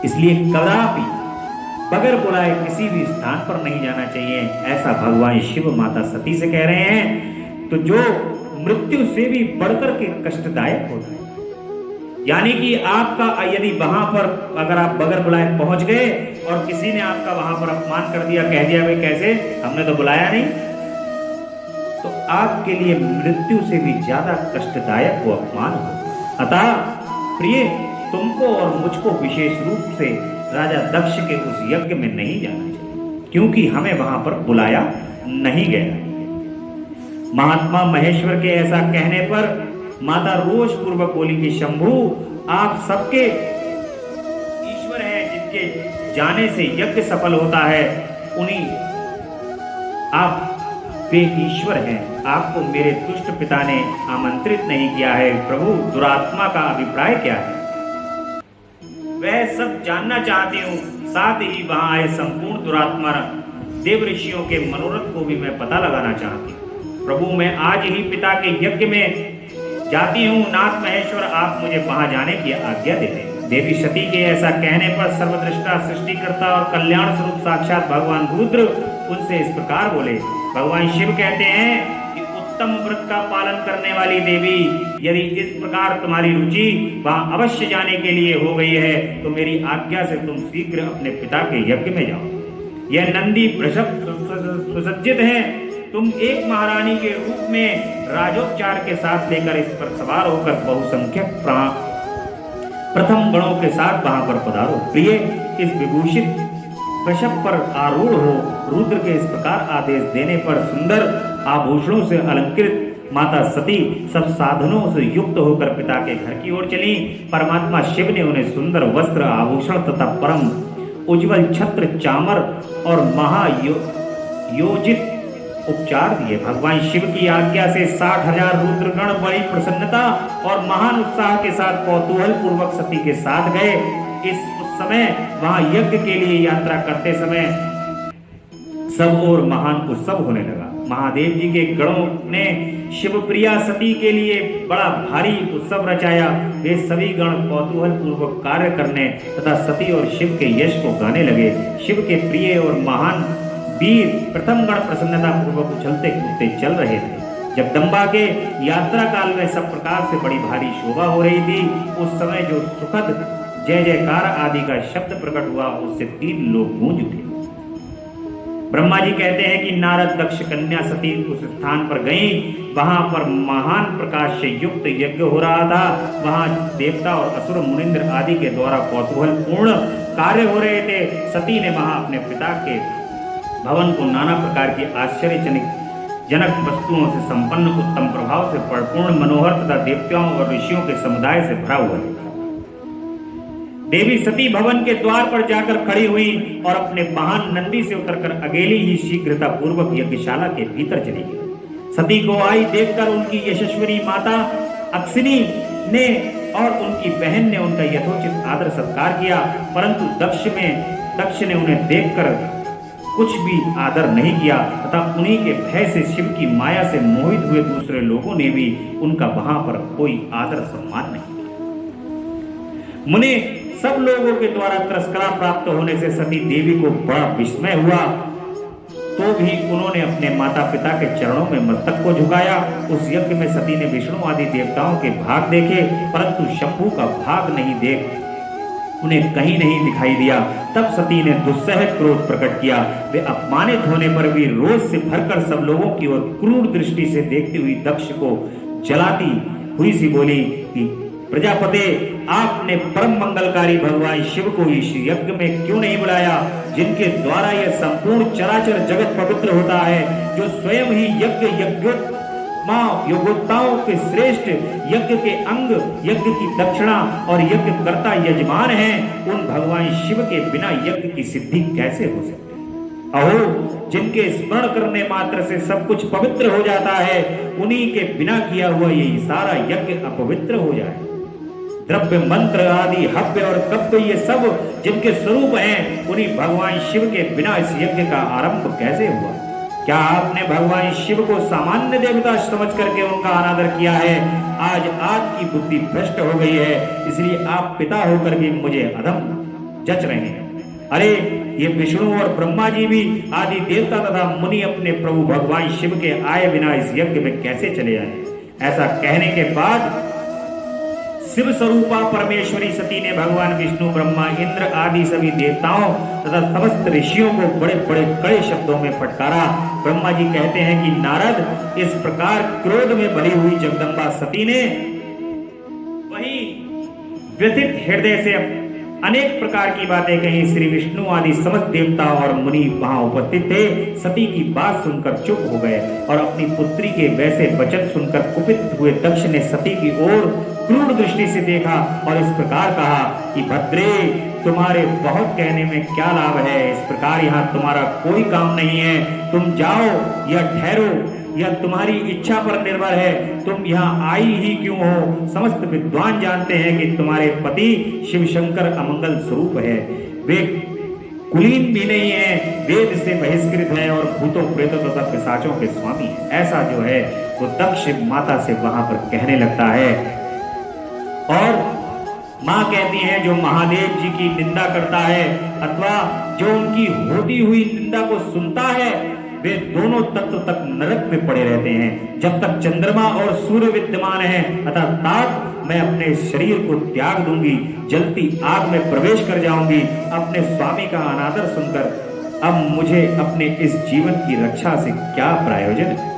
इसलिए कदापि बगैर बुलाए किसी भी स्थान पर नहीं जाना चाहिए, ऐसा भगवान शिव माता सती से कह रहे हैं। तो जो मृत्यु से भी बढ़कर के कष्टदायक होता है, यानी कि आपका यदि वहां पर अगर आप बगैर बुलाए पहुंच गए और किसी ने आपका वहां पर अपमान कर दिया, कह दिया भाई कैसे, हमने तो बुलाया नहीं, तो आपके लिए मृत्यु से भी ज्यादा कष्टदायक वो अपमान हो। अतः प्रिय, तुमको और मुझको विशेष रूप से राजा दक्ष के उस यज्ञ में नहीं जाना चाहिए, क्योंकि हमें वहां पर बुलाया नहीं गया। महात्मा महेश्वर के ऐसा कहने पर माता रोष पूर्वक बोली कि शंभु, आप सबके ईश्वर हैं, जिनके जाने से यज्ञ सफल होता है, उन्हीं आप वे ईश्वर हैं। आपको मेरे दुष्ट पिता ने आमंत्रित नहीं किया है। प्रभु, दुरात्मा का अभिप्राय क्या है, वह सब जानना चाहती हूँ। साथ ही वहां आए संपूर्ण दुरात्मा देव ऋषियों के मनोरथ को भी मैं पता लगाना चाहती हूँ। प्रभु, मैं आज ही पिता के यज्ञ में जाती हूँ। नाथ महेश्वर, आप मुझे वहां जाने की आज्ञा दे दें। देवी सती के ऐसा कहने पर सर्वदृष्टा, सृष्टिकर्ता और कल्याण स्वरूप साक्षात भगवान रुद्र उनसे इस प्रकार बोले। भगवान शिव कहते हैं कि उत्तम व्रत का पालन करने वाली देवी, यदि इस प्रकार तुम्हारी रुचि वहां अवश्य जाने के लिए हो गई है, तो मेरी आज्ञा से तुम शीघ्र अपने पिता के यज्ञ में जाओ। यह नंदी वृषभ सुसज्जित है। तुम एक महारानी के रूप में राजोपचार के साथ लेकर इस पर सवार होकर बहुसंख्यक प्रथम गणों के साथ वहां पर पधारो। प्रिय, इस विभूषित वृषभ पर आरूढ़ हो। रुद्र के इस प्रकार आदेश देने पर सुंदर आभूषणों से अलंकृत माता सती सब साधनों से युक्त होकर पिता के घर की ओर चली। परमात्मा शिव ने उन्हें सुंदर वस्त्र, आभूषण तथा परम उज्जवल छत्र, चामर और महायोजित उपचार दिए। भगवान शिव की आज्ञा से 60,000 रुद्रगण बड़ी प्रसन्नता और महान उत्साह के साथ कौतूहल पूर्वक सती के साथ गए। उस समय वहां यज्ञ के लिए यात्रा करते समय सब और महान उत्सव होने लगा। महादेव जी के गणों ने शिवप्रिया सती के लिए बड़ा भारी उत्सव रचाया। वे सभी गण कौतूहल पूर्वक कार्य करने तथा सती और शिव के यश को गाने लगे। शिव के प्रिय और महान वीर प्रथम गण प्रसन्नता पूर्वक उछलते कूदते चल रहे थे। जगदम्बा के यात्रा काल में सब प्रकार से बड़ी भारी शोभा हो रही थी। उस समय जो सुखद जय जयकार आदि का शब्द प्रकट हुआ, उससे 3 लोग गूंज उठे। ब्रह्मा जी कहते हैं कि नारद, दक्ष, कन्या सती उस स्थान पर गई। वहां पर महान प्रकाश से युक्त यज्ञ हो रहा था। वहां देवता और असुर मुनिंद्र आदि के द्वारा कौतूहल पूर्ण कार्य हो रहे थे। सती ने वहां अपने पिता के भवन को नाना प्रकार की आश्चर्यजनक वस्तुओं से संपन्न, उत्तम प्रभाव से परिपूर्ण, मनोहर तथा देवताओं और ऋषियों के समुदाय से भरा हुआ देखा। देवी सती भवन के द्वार पर जाकर खड़ी हुई और अपने वाहन नंदी से उतरकर अकेली ही शीघ्रता पूर्वक यज्ञशाला के भीतर चली गई। सती को आई देखकर उनकी यशस्वी माता अक्षिनी ने और उनकी बहन ने उनका यथोचित आदर सत्कार किया, परंतु दक्ष ने उन्हें देखकर कुछ भी आदर नहीं किया तथा उन्हीं के भय से शिव की माया से मोहित हुए दूसरे लोगों ने भी उनका वहां पर कोई आदर सम्मान नहीं किया। मुने सब लोगों के द्वारा तिरस्कार प्राप्त होने से सती देवी को बड़ा विस्मय हुआ, तो भी उन्होंने अपने माता पिता के चरणों में मस्तक को झुकाया। उस यज्ञ में सती ने विष्णु आदि देवताओं के भाग देखे, परंतु शंभु का भाग नहीं देख उन्हें कहीं नहीं दिखाई दिया। तब सती ने दुस्सह क्रोध प्रकट किया। वे अपमानित होने पर भी रोष से भरकर सब लोगों की ओर क्रूर दृष्टि से देखती हुई दक्ष को जलाती हुई सी बोली कि प्रजापते, आपने परम मंगलकारी भगवान शिव को इस यज्ञ में क्यों नहीं बुलाया, जिनके द्वारा यह संपूर्ण चराचर जगत पवित्र होता है, जो स्वयं ही योग्यताओं के श्रेष्ठ यज्ञ के अंग, यज्ञ की दक्षिणा और यज्ञ कर्ता यजमान हैं, उन भगवान शिव के बिना यज्ञ की सिद्धि कैसे हो सकती है। अहो, जिनके स्मरण करने मात्र से सब कुछ पवित्र हो जाता है, उन्हीं के बिना किया हुआ यही सारा यज्ञ अपवित्र हो जाए। द्रव्य मंत्र आदि हव्य और कव्य ये सब जिनके स्वरूप हैं, उन्हीं भगवान शिव के बिना इस यज्ञ का आरंभ कैसे हुआ। क्या आपने भगवान शिव को सामान्य देवता समझ करके उनका अनादर किया है। आज आपकी बुद्धि भ्रष्ट हो गई है, इसलिए आप पिता होकर भी मुझे अधम जच रहे हैं। अरे, ये विष्णु और ब्रह्मा जी भी आदि देवता तथा मुनि अपने प्रभु भगवान शिव के आए बिना इस यज्ञ में कैसे चले आए। ऐसा कहने के बाद शिव स्वरूपा परमेश्वरी सती ने भगवान विष्णु, ब्रह्मा, इंद्र आदि सभी देवताओं तथा समस्त ऋषियों को बड़े बड़े कड़े शब्दों में फटकारा। ब्रह्मा जी कहते हैं कि नारद, इस प्रकार क्रोध में भरी हुई जगदम्बा सती ने वही व्यथित हृदय से अनेक प्रकार की बातें कही। श्री विष्णु आदि समस्त देवता और मुनि वहां उपस्थित थे। सती की बात सुनकर चुप हो गए और अपनी पुत्री के वैसे वचन सुनकर कुपित हुए दक्ष ने सती की ओर क्रूर दृष्टि से देखा और इस प्रकार कहा कि भद्रे, तुम्हारे बहुत कहने में क्या लाभ है। इस प्रकार यहाँ तुम्हारा कोई काम नहीं है। तुम जाओ या ठहरो, यह तुम्हारी इच्छा पर निर्भर है। तुम यहाँ आई ही क्यों हो। समस्त विद्वान जानते हैं कि तुम्हारे पति शिव शंकर अमंगल स्वरूप है। वे कुलीन भी नहीं है, वेद से बहिष्कृत है और भूतों प्रेतों तथा पिशाचों के स्वामी है। ऐसा जो है वो दक्ष माता से वहां पर कहने लगता है। और माँ कहती है, जो महादेव जी की निंदा करता है अथवा जो उनकी होती हुई निंदा को सुनता है, वे दोनों तत्व तक नरक में पड़े रहते हैं। जब तक चंद्रमा और सूर्य विद्यमान है अर्थात मैं अपने शरीर को त्याग दूंगी, जलती आग में प्रवेश कर जाऊंगी। अपने स्वामी का अनादर सुनकर अब मुझे अपने इस जीवन की रक्षा से क्या प्रयोजन है।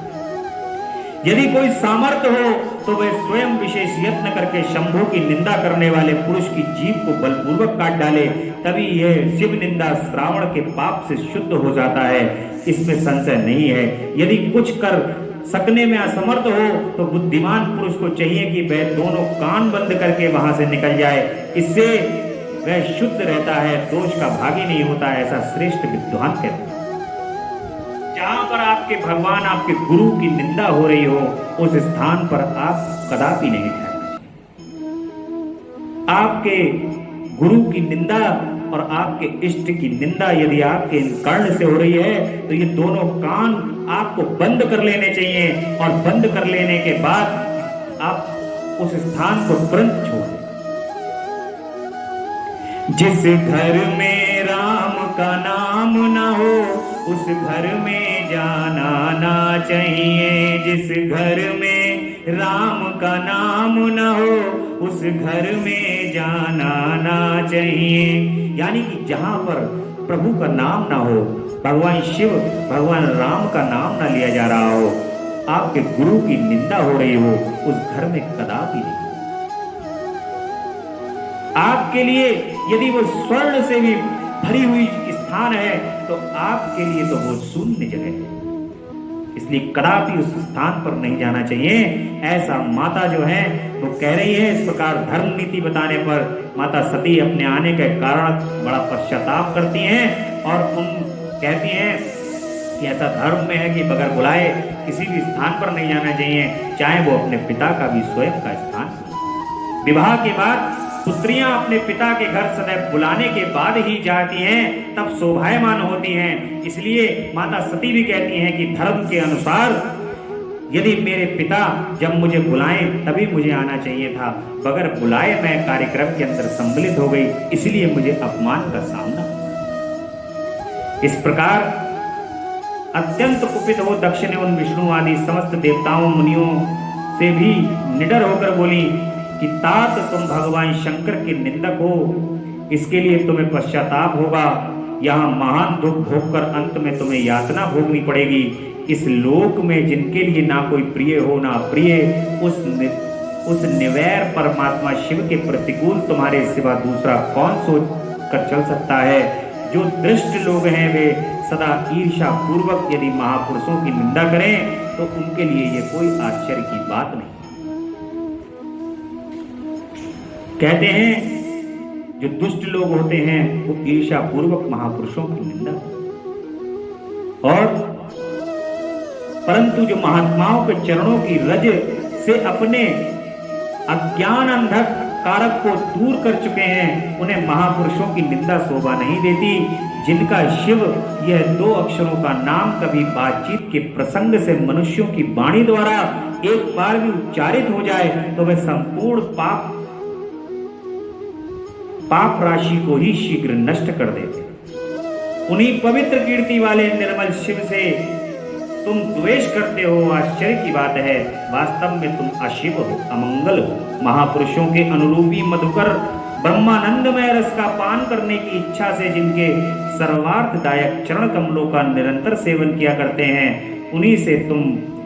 यदि कोई सामर्थ्य हो तो वह स्वयं विशेष यत्न करके शंभु की निंदा करने वाले पुरुष की जीभ को बलपूर्वक काट डाले, तभी यह शिव निंदा श्रावण के पाप से शुद्ध हो जाता है। इसमें संशय नहीं है। यदि कुछ कर सकने में असमर्थ हो तो बुद्धिमान पुरुष को चाहिए कि वह दोनों कान बंद करके वहां से निकल जाए। इससे वह शुद्ध रहता है, दोष का भागी नहीं होता। ऐसा श्रेष्ठ विद्वान कहते हैं। जहां पर आपके भगवान, आपके गुरु की निंदा हो रही हो, उस स्थान पर आप कदापि नहीं ठहरना चाहिए। आपके गुरु की निंदा और आपके इष्ट की निंदा यदि आपके कर्ण से हो रही है तो ये दोनों कान आपको बंद कर लेने चाहिए और बंद कर लेने के बाद आप उस स्थान को तुरंत छोड़ दें। जिस घर में राम का नाम ना हो उस घर में जाना ना चाहिए। जिस घर में राम का नाम ना हो उस घर में जाना ना चाहिए। यानी कि जहां पर प्रभु का नाम ना हो, भगवान शिव, भगवान राम का नाम ना लिया जा रहा हो, आपके गुरु की निंदा हो रही हो, उस घर में कदापि नहीं। आपके लिए यदि वो स्वर्ण से भी भरी हुई स्थान है तो आपके लिए तो वो शून्य जगह है। इसलिए कदापि उस स्थान पर नहीं जाना चाहिए। ऐसा माता जो है वो कह रही है। इस प्रकार धर्म नीति बताने पर माता सती अपने आने के कारण बड़ा पश्चाताप करती हैं और उन कहती हैं कि ऐसा धर्म में है कि बगैर बुलाए किसी भी स्थान पर नहीं जाना चाहिए, चाहे वो अपने पिता का भी स्वयं का स्थान। विवाह के बाद पुत्रियां अपने पिता के घर सदैव बुलाने के बाद ही जाती हैं, तब शोभायमान होती हैं। इसलिए माता सती भी कहती हैं कि धर्म के अनुसार यदि मेरे पिता जब मुझे बुलाएं तभी मुझे आना चाहिए था, बगैर बुलाए मैं कार्यक्रम के अंदर सम्मिलित हो गई, इसलिए मुझे अपमान का सामना। इस प्रकार अत्यंत कुपित हो दक्ष ने उन विष्णु आदि समस्त देवताओं मुनियों से भी निडर होकर बोली कि तात तुम भगवान शंकर के निंदक हो, इसके लिए तुम्हें पश्चाताप होगा। यहाँ महान दुख भोगकर अंत में तुम्हें यातना भोगनी पड़ेगी। इस लोक में जिनके लिए ना कोई प्रिय हो ना प्रिय, उस निवैर परमात्मा शिव के प्रतिकूल तुम्हारे सिवा दूसरा कौन सोच कर चल सकता है। जो दृष्ट लोग हैं वे सदा ईर्ष्या पूर्वक यदि महापुरुषों की निंदा करें तो उनके लिए ये कोई आश्चर्य की बात नहीं। कहते हैं जो दुष्ट लोग होते हैं वो ईर्ष्या पूर्वक महापुरुषों की निंदा, और परंतु जो महात्माओं के चरणों की रज से अपने अज्ञान अंधक कारक को दूर कर चुके हैं, उन्हें महापुरुषों की निंदा शोभा नहीं देती। जिनका शिव यह दो अक्षरों का नाम कभी बातचीत के प्रसंग से मनुष्यों की वाणी द्वारा एक बार भी उच्चारित हो जाए तो वह संपूर्ण पाप राशि को ही शीघ्र नष्ट कर देते। उन्हीं पवित्र कीर्ति वाले निर्मल शिव से तुम द्वेष करते हो, आश्चर्य की बात है। वास्तव में तुम अशिव हो, अमंगल हो। महापुरुषों के अनुरूपी मधुकर ब्रह्मानंदमय रस का पान करने की इच्छा से जिनके सर्वार्थदायक चरण कमलों का निरंतर सेवन किया करते हैं, उन्हीं से तुम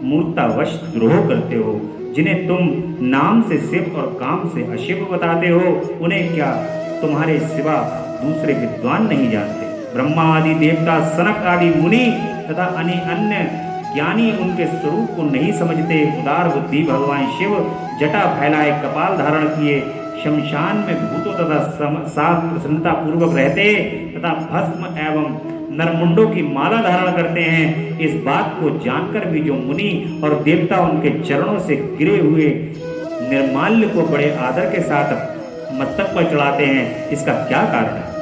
मूर्तावश द्रोह करते हो। जिन्हें तुम नाम से शिव और काम से अशिव बताते हो, उन्हें क्या तुम्हारे सिवा दूसरे विद्वान नहीं जानते? ब्रह्मा आदि देवता, सनक आदि मुनि तथा अन्य ज्ञानी उनके स्वरूप को नहीं समझते। उदार बुद्धि भगवान शिव जटा फैलाए कपाल धारण किए शमशान में भूतों तथा साफ प्रसन्नता पूर्वक रहते तथा भस्म एवं नरमुंडों की माला धारण करते हैं। इस बात को जानकर भी जो मुनि और देवता उनके चरणों से गिरे हुए निर्माल्य को बड़े आदर के साथ मस्तक पर चढ़ाते हैं, इसका क्या कारण है?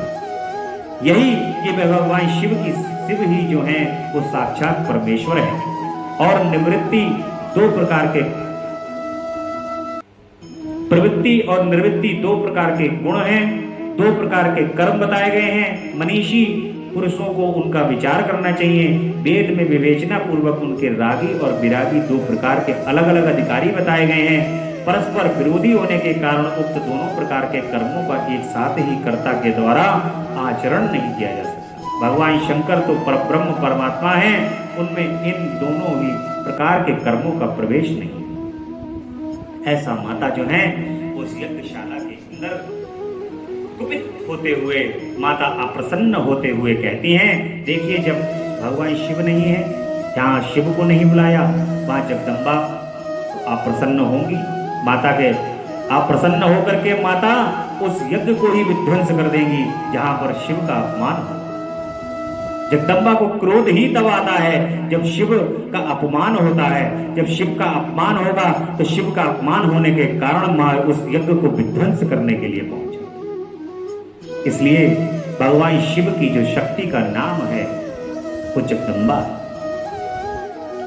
यही कि भगवान शिव ही जो हैं वो साक्षात परमेश्वर है। और निवृत्ति दो प्रकार के, प्रवृत्ति और निवृत्ति दो प्रकार के गुण हैं, दो प्रकार के कर्म बताए गए हैं। मनीषी पुरुषों को उनका विचार करना चाहिए। वेद में विवेचना पूर्वक उनके रागी और विरागी दो प्रकार के अलग अलग अधिकारी बताए गए हैं। परस्पर विरोधी होने के कारण उक्त दोनों प्रकार के कर्मों का एक साथ ही कर्ता के द्वारा आचरण नहीं किया जा सकता। भगवान शंकर तो परब्रह्म परमात्मा हैं, उनमें इन दोनों ही प्रकार के कर्मों का प्रवेश नहीं। ऐसा माता जो है उस यज्ञशाला के अंदर कुपित होते हुए, माता अप्रसन्न होते हुए कहती हैं, देखिए जब भगवान शिव नहीं है, जहाँ शिव को नहीं बुलाया वहाँ जगदम्बा तो अप्रसन्न होंगी। माता के अप्रसन्न होकर के माता उस यज्ञ को ही विध्वंस कर देंगी जहां पर शिव का अपमान हो। जगदम्बा को क्रोध ही तब आता है जब शिव का अपमान होता है। जब शिव का अपमान होगा तो शिव का अपमान होने के कारण मां उस यज्ञ को विध्वंस करने के लिए पहुंचे। इसलिए भगवान शिव की जो शक्ति का नाम है वो जगदम्बा है।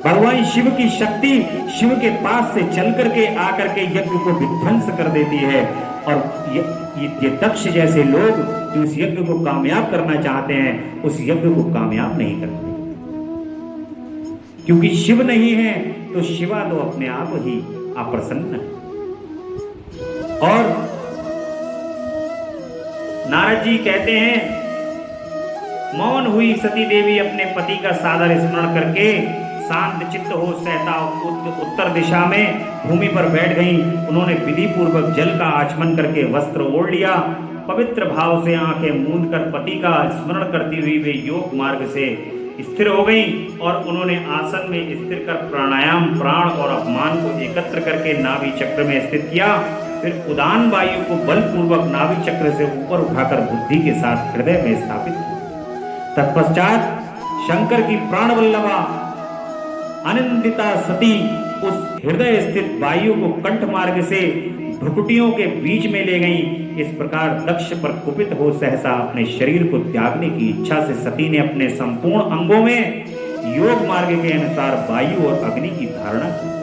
भगवान शिव की शक्ति शिव के पास से चल करके आकर के यज्ञ को विध्वंस कर देती है। और ये दक्ष जैसे लोग जो इस यज्ञ को कामयाब करना चाहते हैं, उस यज्ञ को कामयाब नहीं करते, क्योंकि शिव नहीं है तो शिवा तो अपने आप ही अप्रसन्न है। और नारद जी कहते हैं, मौन हुई सती देवी अपने पति का सादर स्मरण करके शांत चित्त हो सहता उत्तर दिशा में भूमि पर बैठ गईं। उन्होंने विधि पूर्वक जल का आचमन करके वस्त्र ओढ़ लिया। पवित्र भाव से आंखें मूंद कर पति का स्मरण करती हुई वे योग मार्ग से स्थिर हो गईं और उन्होंने आसन में स्थिर कर प्राणायाम, प्राण और अपमान को एकत्र करके नाभि चक्र में स्थित किया। फिर उदान वायु को बलपूर्वक नाभि चक्र से ऊपर उठाकर बुद्धि के साथ हृदय में स्थापित किया। तत्पश्चात शंकर की प्राण वल्लभा आनंदिता सती उस हृदय स्थित वायु को कंठ मार्ग से भ्रुकुटियों के बीच में ले गई। इस प्रकार दक्ष पर कुपित हो सहसा अपने शरीर को त्यागने की इच्छा से सती ने अपने संपूर्ण अंगों में योग मार्ग के अनुसार वायु और अग्नि की धारणा की।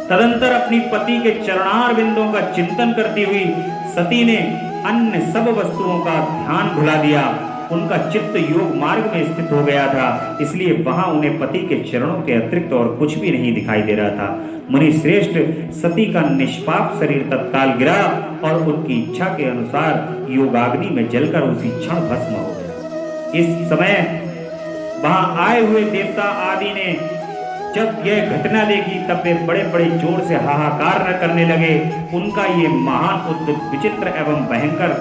तदंतर अपनी पति के चरणार बिंदों का चिंतन करती हुई सती ने अन्य सब वस्तुओं का ध्यान भुला दिया। उनका चित्त योग मार्ग में स्थित हो गया था, इसलिए वहां उन्हें पति के चरणों के अतिरिक्त और कुछ भी नहीं दिखाई दे रहा था। मुनि श्रेष्ठ सती का निष्पाप शरीर तत्काल गिरा और उनकी इच्छा के अनुसार योगाग्नि में जलकर उसी क्षण भस्म हो गया। इस समय वहां आए हुए देवता आदि ने जब यह घटना देखी तब वे बड़े बड़े जोर से हाहाकार न करने लगे। उनका ये महान उद्योग विचित्र एवं भयंकर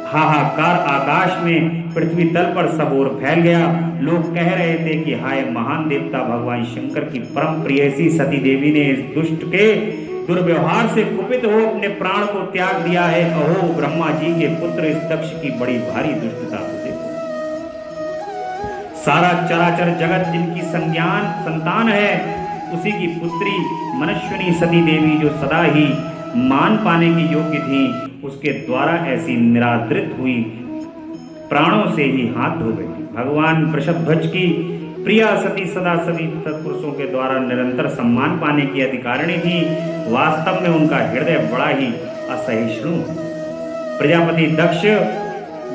हाहाकार आकाश में पृथ्वी तल पर सब ओर फैल गया। लोग कह रहे थे कि हाय महान देवता भगवान शंकर की परम प्रियसी सती देवी ने इस दुष्ट के दुर्व्यवहार से कुपित हो अपने प्राण को त्याग दिया है। अहो ब्रह्मा जी के पुत्र इस दक्ष की बड़ी भारी दुष्टता को देखो। सारा चराचर जगत जिनकी संतान है उसी की पुत्री मनस्विनी सती देवी जो सदा ही मान पाने की योग्य थी, उसके द्वारा ऐसी निरादृत हुई प्राणों से ही हाथ धो बैठी। भगवान वृषभध्वज की प्रिया सती सदा सभी सत्पुरुषों के द्वारा निरंतर सम्मान पाने की अधिकारिणी थी। वास्तव में उनका हृदय बड़ा ही असहिष्णु। प्रजापति दक्ष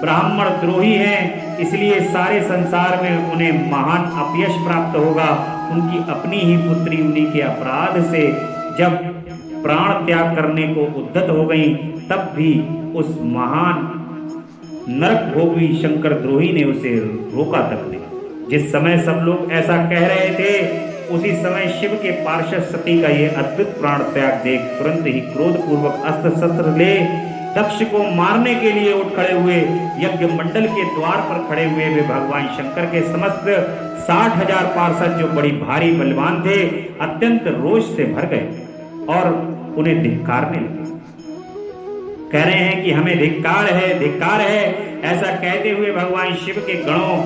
ब्राह्मण द्रोही हैं, इसलिए सारे संसार में उन्हें महान अपयश प्राप्त होगा। उनकी अपनी ही पुत्री उन्हीं के अपराध से जब प्राण त्याग करने को उद्यत हो गई, तब भी उस महान नरक भोगी शंकर द्रोही ने उसे रोका तक नहीं। जिस समय सब लोग ऐसा कह रहे थे, उसी समय शिव के पार्षद सती का यह अद्भुत प्राण त्याग देख तुरंत ही क्रोध पूर्वक अस्त्र शस्त्र ले दक्ष को मारने के लिए उठ खड़े हुए। यज्ञ मंडल के द्वार पर खड़े हुए वे भगवान शंकर के समस्त 60,000 पार्षद जो बड़ी भारी बलवान थे, अत्यंत रोष से भर गए और उन्हें धिक्कारने लगे। कह रहे हैं कि हमें धिक्कार है, धिक्कार है। ऐसा कहते हुए भगवान शिव के गणों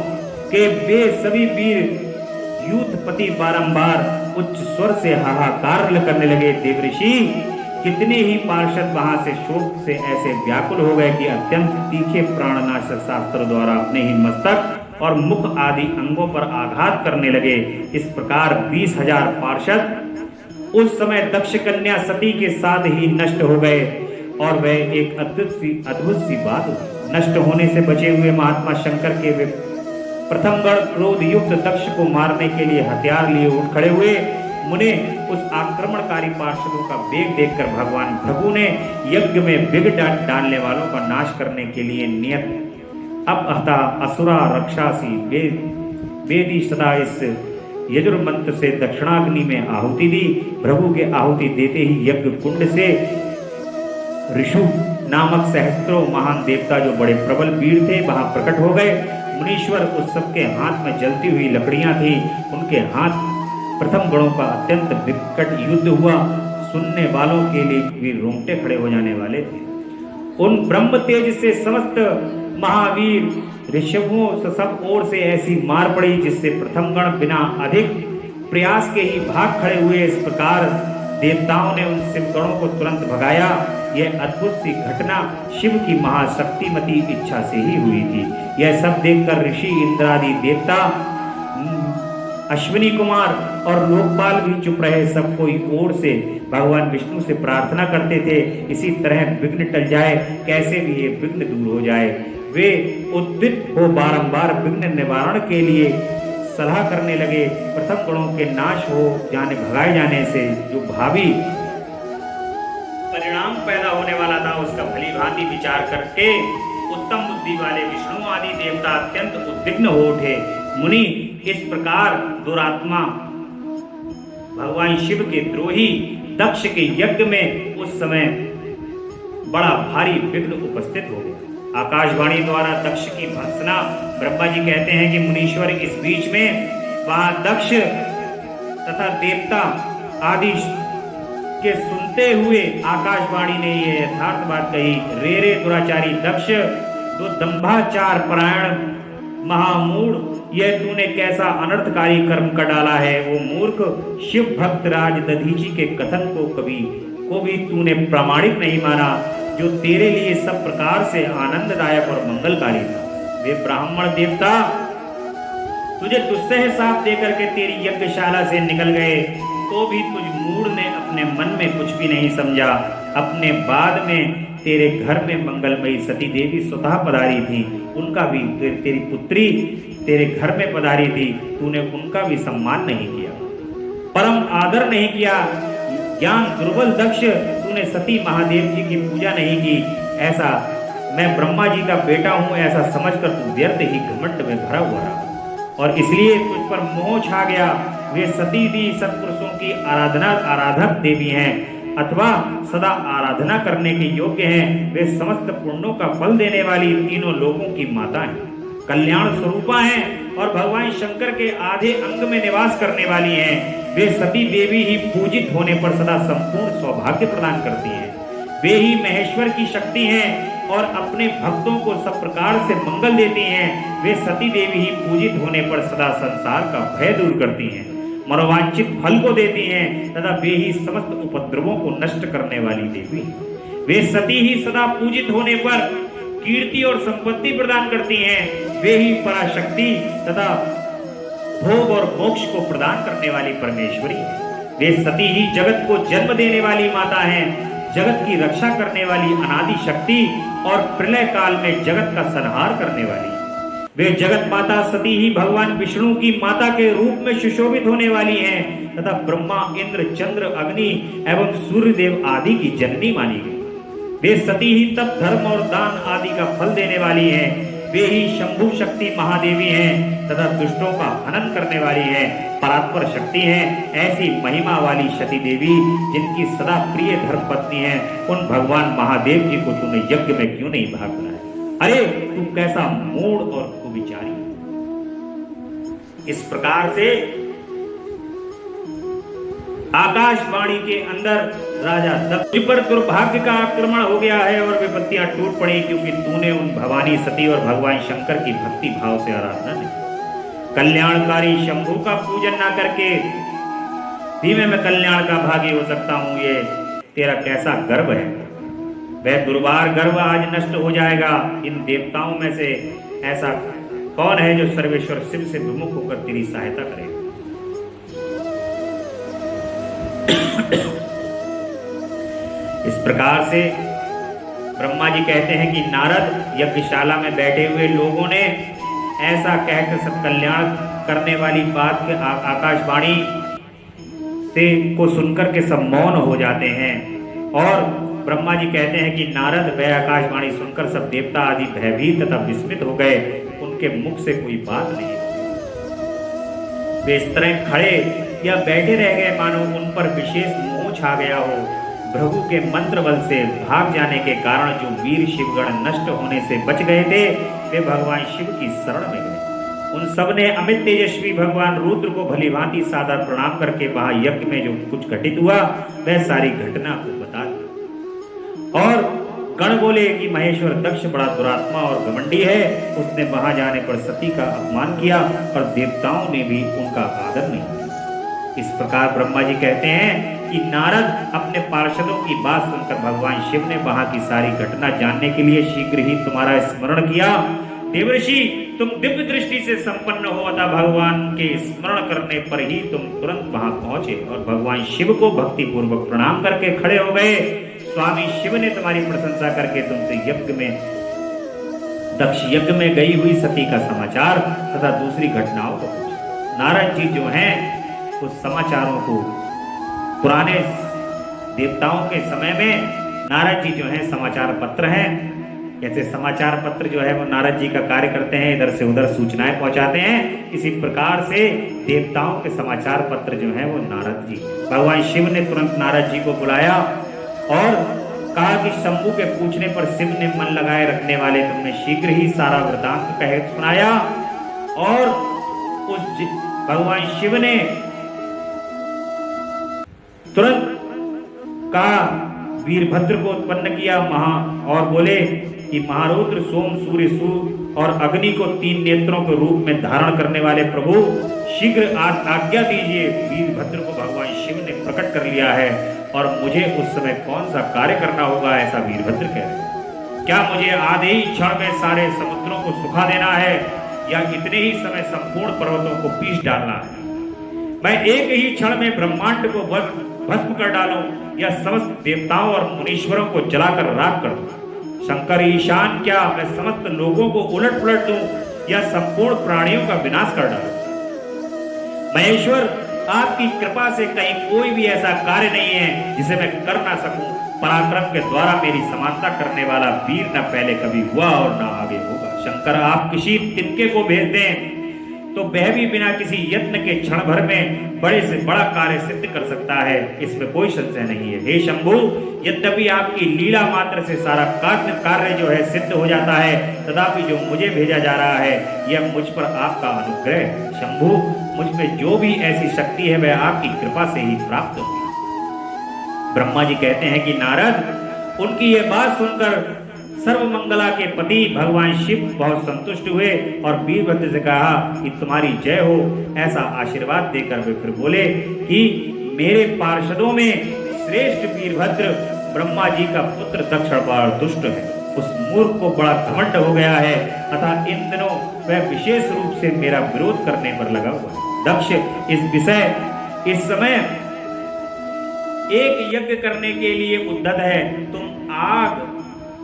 के वे सभी वीर यूथपति बारंबार उच्च स्वर से हाहाकार करने लगे। देवऋषि कितने ही पार्षद वहां से शोक से ऐसे व्याकुल हो गए कि अत्यंत तीखे प्राणनाशक शास्त्र द्वारा अपने ही मस्तक और मुख आदि अंगों पर आघात करने लगे। इस प्रकार 20,000 पार्षद उस समय दक्ष कन्या सती के साथ ही नष्ट हो गए और वह एक अद्भुत सी बात हुई। नष्ट होने से बचे हुए महात्मा शंकर के वे प्रथम गण क्रोध युक्त दक्ष को मारने के लिए हथियार लिए उठ खड़े हुए। मुने उस आक्रमणकारी पार्षदों का वेग देखकर भगवान भृगु ने यज्ञ में विघ्न डालने वालों का नाश करने के लिए नियत अपहता असुरा रक्षासी वेदी सदा इस यजुर्मंत्र से दक्षिणाग्नि में आहुति दी। भृगु के आहुति देते ही यज्ञ कुंड से ऋषु नामक सहस्त्रों महान देवता जो बड़े प्रबल वीर थे वहां प्रकट हो गए। मुनीश्वर उस सबके हाथ में जलती हुई लकड़ियां थी। उनके हाथ प्रथम गणों का अत्यंत विकट युद्ध हुआ। सुनने वालों के लिए भी रोंगटे खड़े हो जाने वाले थे। उन ब्रह्म तेज से समस्त महावीर ऋषभों सब ओर से ऐसी मार पड़ी जिससे प्रथम गण बिना अधिक प्रयास के ही भाग खड़े हुए। इस प्रकार देवताओं ने उन शिवगणों को तुरंत भगाया। यह अद्भुत सी घटना शिव की महाशक्तिमती इच्छा से ही हुई थी। यह सब देखकर ऋषि इंद्रादि देवता अश्विनी कुमार और लोकपाल भी चुप रहे। सब कोई ओर से भगवान विष्णु से प्रार्थना करते थे इसी तरह विघ्न टल जाए, कैसे भी ये विघ्न दूर हो जाए। वे उद्दित हो बारंबार विघ्न निवारण के लिए सलाह करने लगे। प्रथम गणों के नाश हो जाने भगाए जाने से जो भावी परिणाम पैदा होने वाला था उसका भली भांति विचार करके उत्तम बुद्धि वाले विष्णु आदि देवता अत्यंत उद्विग्न हो उठे। मुनि इस प्रकार दुरात्मा भगवान शिव के द्रोही दक्ष के यज्ञ में उस समय बड़ा भारी विघ्न उपस्थित हो गया। आकाशवाणी द्वारा दक्ष की भर्त्सना ब्रह्मा जी कहते हैं कि मुनीश्वर इस बीच में वहां दक्ष तथा देवता आदि के सुनते हुए आकाशवाणी ने यह यथार्थ बात कही। रे रे दुराचारी दक्ष, तो दंभाचार परायण महामूढ़, यह तूने कैसा अनर्थकारी कर्म कर डाला है। वो मूर्ख शिव भक्त राज दधीची के कथन को भी तूने प्रामाणिक नहीं माना। जो तेरे लिए सब प्रकार से आनंददायक और मंगलकारी था। वे ब्राह्मण देवता तुझे दुस्सह साप देकर के तेरी यज्ञशाला से निकल गए, तो भी तुझ मूढ़ ने अपने मन में कुछ भी नहीं समझा। अपने बाद में तेरे घर में मंगलमयी सती देवी स्वतः पधारी थी, उनका भी तेरी पुत्री तेरे घर में पधारी थी, तूने उनका भी सम्मान नहीं किया, परम आदर नहीं किया। ज्ञान दुर्बल दक्ष, तूने सती महादेव जी की पूजा नहीं की। ऐसा मैं ब्रह्मा जी का बेटा हूं ऐसा समझकर तू व्यर्थ ही घमंड में भरा हुआ रहा, और इसलिए तुझ पर मोह छा गया। वे सती भी सत्पुरुषों की आराधक देवी हैं, अथवा सदा आराधना करने के योग्य हैं। वे समस्त पुण्यों का फल देने वाली तीनों लोगों की माता हैं, कल्याण स्वरूपा हैं और भगवान शंकर के आधे अंग में निवास करने वाली हैं। वे सती देवी ही पूजित होने पर सदा संपूर्ण सौभाग्य प्रदान करती हैं। वे ही महेश्वर की शक्ति हैं और अपने भक्तों को सब प्रकार से मंगल देती हैं। वे सती देवी ही पूजित होने पर सदा संसार का भय दूर करती हैं, मनोवांछित फल को देती हैं तथा वे ही समस्त उपद्रवों को नष्ट करने वाली देवी हैं। वे सती ही सदा पूजित होने पर कीर्ति और संपत्ति प्रदान करती हैं। वे ही पराशक्ति तथा भोग और मोक्ष को प्रदान करने वाली परमेश्वरी है। वे सती ही जगत को जन्म देने वाली माता हैं, जगत की रक्षा करने वाली अनादि शक्ति और प्रलय काल में जगत का संहार करने वाली। वे जगत माता सती ही भगवान विष्णु की माता के रूप में सुशोभित होने वाली हैं तथा ब्रह्मा, इंद्र, चंद्र, अग्नि एवं सूर्य देव आदि की जननी मानी गई। वे सती ही तप, धर्म और दान आदि का फल देने वाली हैं। वे ही शंभु शक्ति महादेवी हैं तथा दुष्टों का हनन करने वाली हैं, परात्पर शक्ति हैं। ऐसी महिमा वाली सती देवी जिनकी सदा प्रिय धर्म पत्नी है, उन भगवान महादेव जी को तूने यज्ञ में क्यों नहीं भाग बनाया? अरे तू कैसा मूढ़ और कुविचारी। इस प्रकार से आकाशवाणी के अंदर राजा दक्ष पर दुर्भाग्य का आक्रमण हो गया है और विपत्तियां टूट पड़ी, क्योंकि तूने उन भवानी सती और भगवान शंकर की भक्ति भाव से आराधना नहीं। कल्याणकारी शंभु का पूजन ना करके भी मैं कल्याण का भागी हो सकता हूं, ये तेरा कैसा गर्व है। वह दुर्बार गर्व आज नष्ट हो जाएगा। इन देवताओं में से ऐसा कौन है जो सर्वेश्वर शिव से विमुख होकर तेरी सहायता करेगा? इस प्रकार से ब्रह्मा जी कहते हैं कि नारद यज्ञशाला में बैठे हुए लोगों ने ऐसा कहकर सब कल्याण करने वाली बात के आकाशवाणी से को सुनकर के सब मौन हो जाते हैं, और ब्रह्मा जी कहते हैं कि नारद वह आकाशवाणी सुनकर सब देवता आदि भयभीत तथा विस्मित हो गए। उनके मुख से कोई बात नहीं, वे इस तरह खड़े या बैठे रह गए मानो उन पर विशेष मोह छा गया हो। भृगु के मंत्र बल से भाग जाने के कारण जो वीर शिवगण नष्ट होने से बच गए थे, वे भगवान शिव की शरण में गए। उन सब ने अमित तेजस्वी भगवान रुद्र को भली भांति सादर प्रणाम करके वहां यज्ञ में जो कुछ घटित हुआ वह सारी घटना को बता दी। और गण बोले कि महेश्वर दक्ष बड़ा दुरात्मा और घमंडी है, उसने वहां जाने पर सती का अपमान किया और देवताओं ने भी उनका आदर नहीं किया। इस प्रकार ब्रह्मा जी कहते हैं कि नारद अपने पार्षदों की बात सुनकर भगवान शिव ने वहां की सारी घटना जानने के लिए शीघ्र ही तुम्हारा स्मरण किया। देवर्षि, तुम दिव्य दृष्टि से संपन्न हो अतः भगवान के स्मरण करने पर ही तुम तुरंत वहां पहुंचे और भगवान शिव को भक्ति पूर्वक प्रणाम करके खड़े हो गए। स्वामी शिव ने तुम्हारी प्रशंसा करके तुमसे दक्ष यज्ञ में गई हुई सती का समाचार तथा दूसरी घटनाओं को पूछा। नारद जी जो हैं उस समाचारों को पुराने देवताओं के समय में नारद जी जो हैं समाचार पत्र हैं, ऐसे समाचार पत्र जो है वो नारद जी का कार्य करते हैं, इधर से उधर सूचनाएं पहुंचाते हैं। इसी प्रकार से देवताओं के समाचार पत्र जो है वो नारद जी। भगवान शिव ने तुरंत नारद जी को बुलाया और कहा कि शंभु के पूछने पर शिव ने मन लगाए रखने वाले तुमने शीघ्र ही सारा वृतांत कह सुनाया। और उस भगवान शिव ने तुरंत कहा वीरभद्र को उत्पन्न किया और बोले कि महारुद्र, सोम, सूर्य, सूर्य और अग्नि को 3 नेत्रों के रूप में धारण करने वाले प्रभु शीघ्र आज्ञा दीजिए। वीरभद्र को भगवान शिव ने प्रकट कर लिया है और मुझे उस समय कौन सा कार्य करना होगा, ऐसा वीरभद्र कह रहे हैं। क्या मुझे आधे ही क्षण में सारे समुद्रों को सुखा देना है, या इतने ही समय संपूर्ण पर्वतों को पीस डालना है? मैं एक ही क्षण में ब्रह्मांड को भस्म कर डालूं, या समस्त देवताओं और मुनीश्वरों को जलाकर राख कर दूं? शंकर ईशान, क्या मैं समस्त लोगों को उलट पुलट दूं, या संपूर्ण प्राणियों का विनाश कर डालूं? महेश्वर, आपकी कृपा से कहीं कोई भी ऐसा कार्य नहीं है जिसे मैं कर ना सकूं। पराक्रम के द्वारा मेरी समानता करने वाला वीर न पहले कभी हुआ और न आगे होगा। शंकर, आप किसी तिनके को भेज दें तो वह भी बिना किसी यत्न के क्षण भर में बड़े से बड़ा कार्य सिद्ध कर सकता है, इसमें कोई संशय नहीं है। हे शंभु, यद्यपि आपकी लीला मात्र से सारा कार्य जो है सिद्ध हो जाता है, तथापि जो मुझे भेजा जा रहा है यह मुझ पर आपका अनुग्रह है। शंभु, मुझ में जो भी ऐसी शक्ति है वह आपकी कृपा से ही प्राप्त होगी। ब्रह्मा जी कहते हैं कि नारद, उनकी यह बात सुनकर सर्वमंगला के पति भगवान शिव बहुत संतुष्ट हुए और वीरभद्र से कहा कि तुम्हारी जय हो, ऐसा आशीर्वाद देकर वे फिर बोले कि मेरे पार्षदों में श्रेष्ठ वीरभद्र ब्रह्मा जी का पुत्र दक्ष बड़ा दुष्ट है। उस मूर्ख को बड़ा घमंड हो गया है, अतः इन दिनों वह विशेष रूप से मेरा विरोध करने पर लगा हुआ है। दक्ष इस समय एक यज्ञ करने के लिए उद्यत है। तुम आग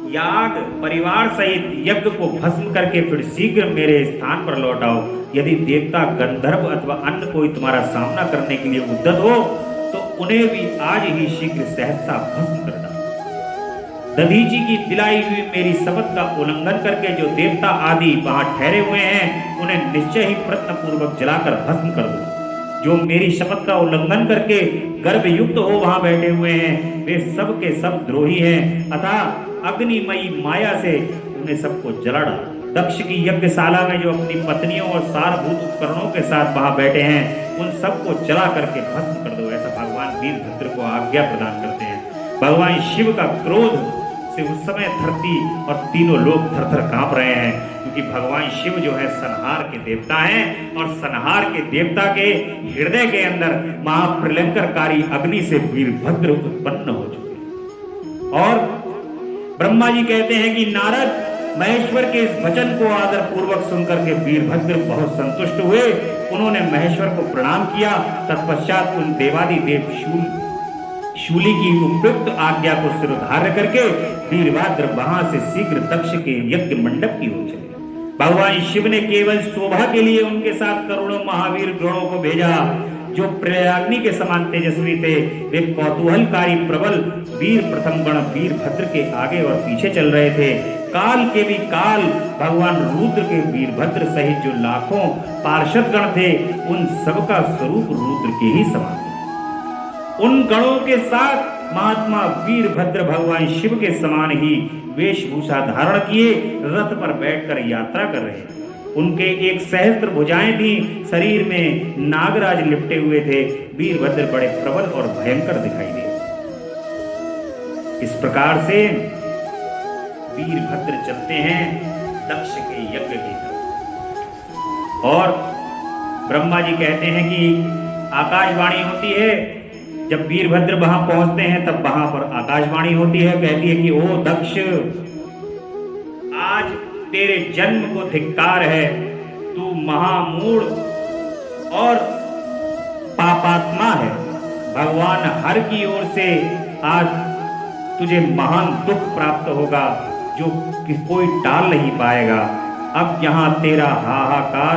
याग परिवार सहित यज्ञ को भस्म करके फिर शीघ्र मेरे स्थान पर लौट आओ। यदि देवता, गंधर्व अथवा अन्य कोई तुम्हारा सामना करने के लिए उद्यत हो तो उन्हें भी आज ही शीघ्र सहसा भस्म कर डालो। दधीची की दिलाई हुई मेरी शपथ का उल्लंघन करके जो देवता आदि वहां ठहरे हुए हैं, उन्हें निश्चय ही प्रयत्न पूर्वक जलाकर भस्म कर दो। जो मेरी शपथ का उल्लंघन करके गर्भ युक्त हो वहां बैठे हुए हैं, वे सब के सब द्रोही हैं, अतः अग्निमयी माया से उन्हें सबको जला डालो। दक्ष की यज्ञशाला में जो अपनी पत्नियों और सारभूत उपकरणों के साथ वहां बैठे हैं, उन सबको जला करके भस्म कर दो, ऐसा भगवान वीरभद्र को आज्ञा प्रदान करते हैं। भगवान शिव का क्रोध से उस समय धरती और तीनों लोग थर-थर कांप रहे हैं, क्योंकि भगवान शिव जो है संहार के देवता हैं, और संहार के देवता के हृदय के अंदर महाप्रलयंकरकारी अग्नि से वीरभद्र उत्पन्न हो चुके। और ब्रह्मा जी कहते हैं कि नारद, महेश्वर के इस वचन को आदर पूर्वक सुनकर के वीरभद्र बहुत संतुष्ट हुए। उन्होंने महेश्वर को प्रणाम किया। तत्पश्चात उन देवादिदेव शूली की उपयुक्त आज्ञा को सिरोधार्य करके वीरभद्र वहां से शीघ्र दक्ष के यज्ञ मंडप की ओर चले। भगवान शिव ने केवल शोभा के लिए उनके साथ करोड़ों महावीर गणों को भेजा, जो प्रलयाग्नि के समान तेजस्वी थे। वे कौतूहलकारी प्रबल वीर प्रथम गण वीरभद्र के आगे और पीछे चल रहे थे। काल के भी काल भगवान रुद्र के वीरभद्र सहित जो लाखों पार्षद गण थे, उन सबका स्वरूप रुद्र के ही समान था। उन गणों के साथ महात्मा वीरभद्र भगवान शिव के समान ही वेशभूषा धारण किए रथ पर बैठकर यात्रा कर रहे थे। उनके एक सहस्त्र भुजाएं थी, शरीर में नागराज लिपटे हुए थे। वीरभद्र बड़े प्रबल और भयंकर दिखाई दिए। इस प्रकार से वीरभद्र चलते हैं दक्ष के यज्ञ की तरफ। और ब्रह्मा जी कहते हैं कि आकाशवाणी होती है। जब वीरभद्र वहां पहुंचते हैं तब वहां पर आकाशवाणी होती है, कहती है कि ओ दक्ष, आज तेरे जन्म को धिक्कार है। तू महामूढ़ और पापात्मा है। भगवान हर की ओर से आज तुझे महान दुख प्राप्त होगा, जो कोई टाल नहीं पाएगा। अब यहाँ तेरा हाहाकार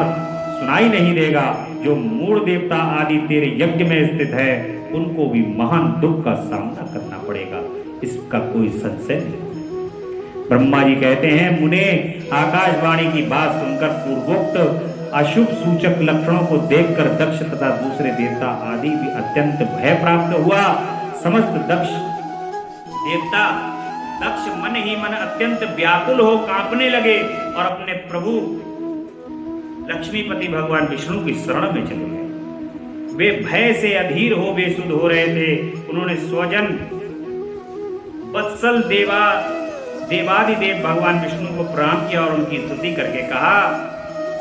सुनाई नहीं देगा। जो मूढ़ देवता आदि तेरे यज्ञ में स्थित है, उनको भी महान दुख का सामना करना पड़ेगा, इसका कोई संशय नहीं। ब्रह्मा जी कहते हैं, मुने, आकाशवाणी की बात सुनकर पूर्वोक्त अशुभ सूचक लक्षणों को देखकर दक्ष तथा दूसरे देवता आदि भी अत्यंत भय प्राप्त हुआ। समस्त देवता दक्ष मन ही मन अत्यंत व्याकुल हो कांपने लगे और अपने प्रभु लक्ष्मीपति भगवान विष्णु की शरण में चले गए। वे भय से अधीर हो बेसुध हो रहे थे। उन्होंने स्वजन वत्सल देवादिदेव भगवान विष्णु को प्रणाम किया और उनकी स्तुति करके कहा।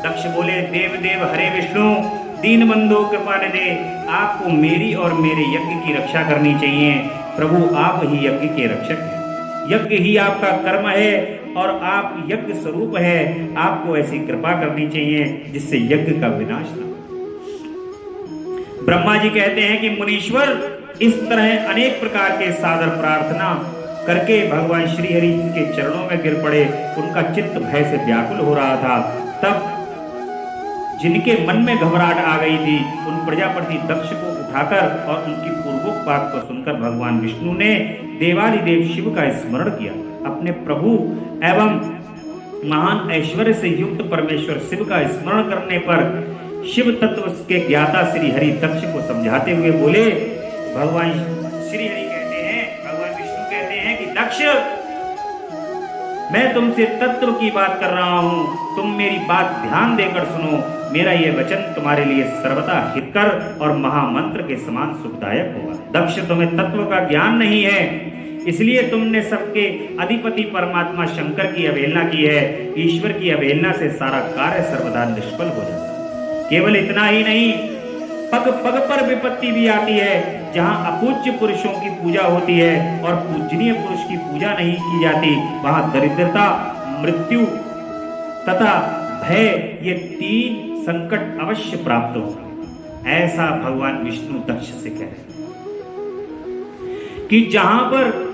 दक्ष बोले, देव देव हरे विष्णु, दीन बंधु कृपा निधे, आपको मेरी और मेरे यज्ञ की रक्षा करनी चाहिए। प्रभु आप ही यज्ञ के रक्षक हैं, यज्ञ ही आपका कर्म है और आप यज्ञ स्वरूप है। आपको ऐसी कृपा करनी चाहिए जिससे यज्ञ का विनाश न हो। ब्रह्मा जी कहते हैं कि मुनीश्वर इस तरह अनेक प्रकार के सादर प्रार्थना करके भगवान श्री हरि के चरणों में गिर पड़े। उनका चित्त भय से व्याकुल हो रहा था। तब जिनके मन में घबराहट आ गई थी, उन प्रजापति दक्ष को उठाकर और उनकी पूर्वोक्त बात को सुनकर भगवान विष्णु ने देवादिदेव शिव का स्मरण किया। अपने प्रभु एवं महान ऐश्वर्य से युक्त परमेश्वर शिव का स्मरण करने पर शिव तत्व के ज्ञाता श्री हरि दक्ष को समझाते हुए बोले, भगवान श्री हरि कहते हैं, भगवान विष्णु कहते हैं कि दक्ष, मैं तुमसे तत्व की बात कर रहा हूं, तुम मेरी बात ध्यान देकर सुनो। मेरा यह वचन तुम्हारे लिए सर्वदा हितकर और महामंत्र के समान सुखदायक होगा। दक्ष, तुम्हें तत्व का ज्ञान नहीं है, इसलिए तुमने सबके अधिपति परमात्मा शंकर की अवहेलना की है। ईश्वर की अवहेलना से सारा कार्य सर्वदा निष्फल हो जाता है। केवल इतना ही नहीं, पग पग पर विपत्ति भी आती है। जहां अपूज्य पुरुषों की पूजा होती है और पूजनीय पुरुष की पूजा नहीं की जाती, वहां दरिद्रता, मृत्यु तथा भय, ये तीन संकट अवश्य प्राप्त होंगे। ऐसा भगवान विष्णु दक्ष से कह रहे कि जहां पर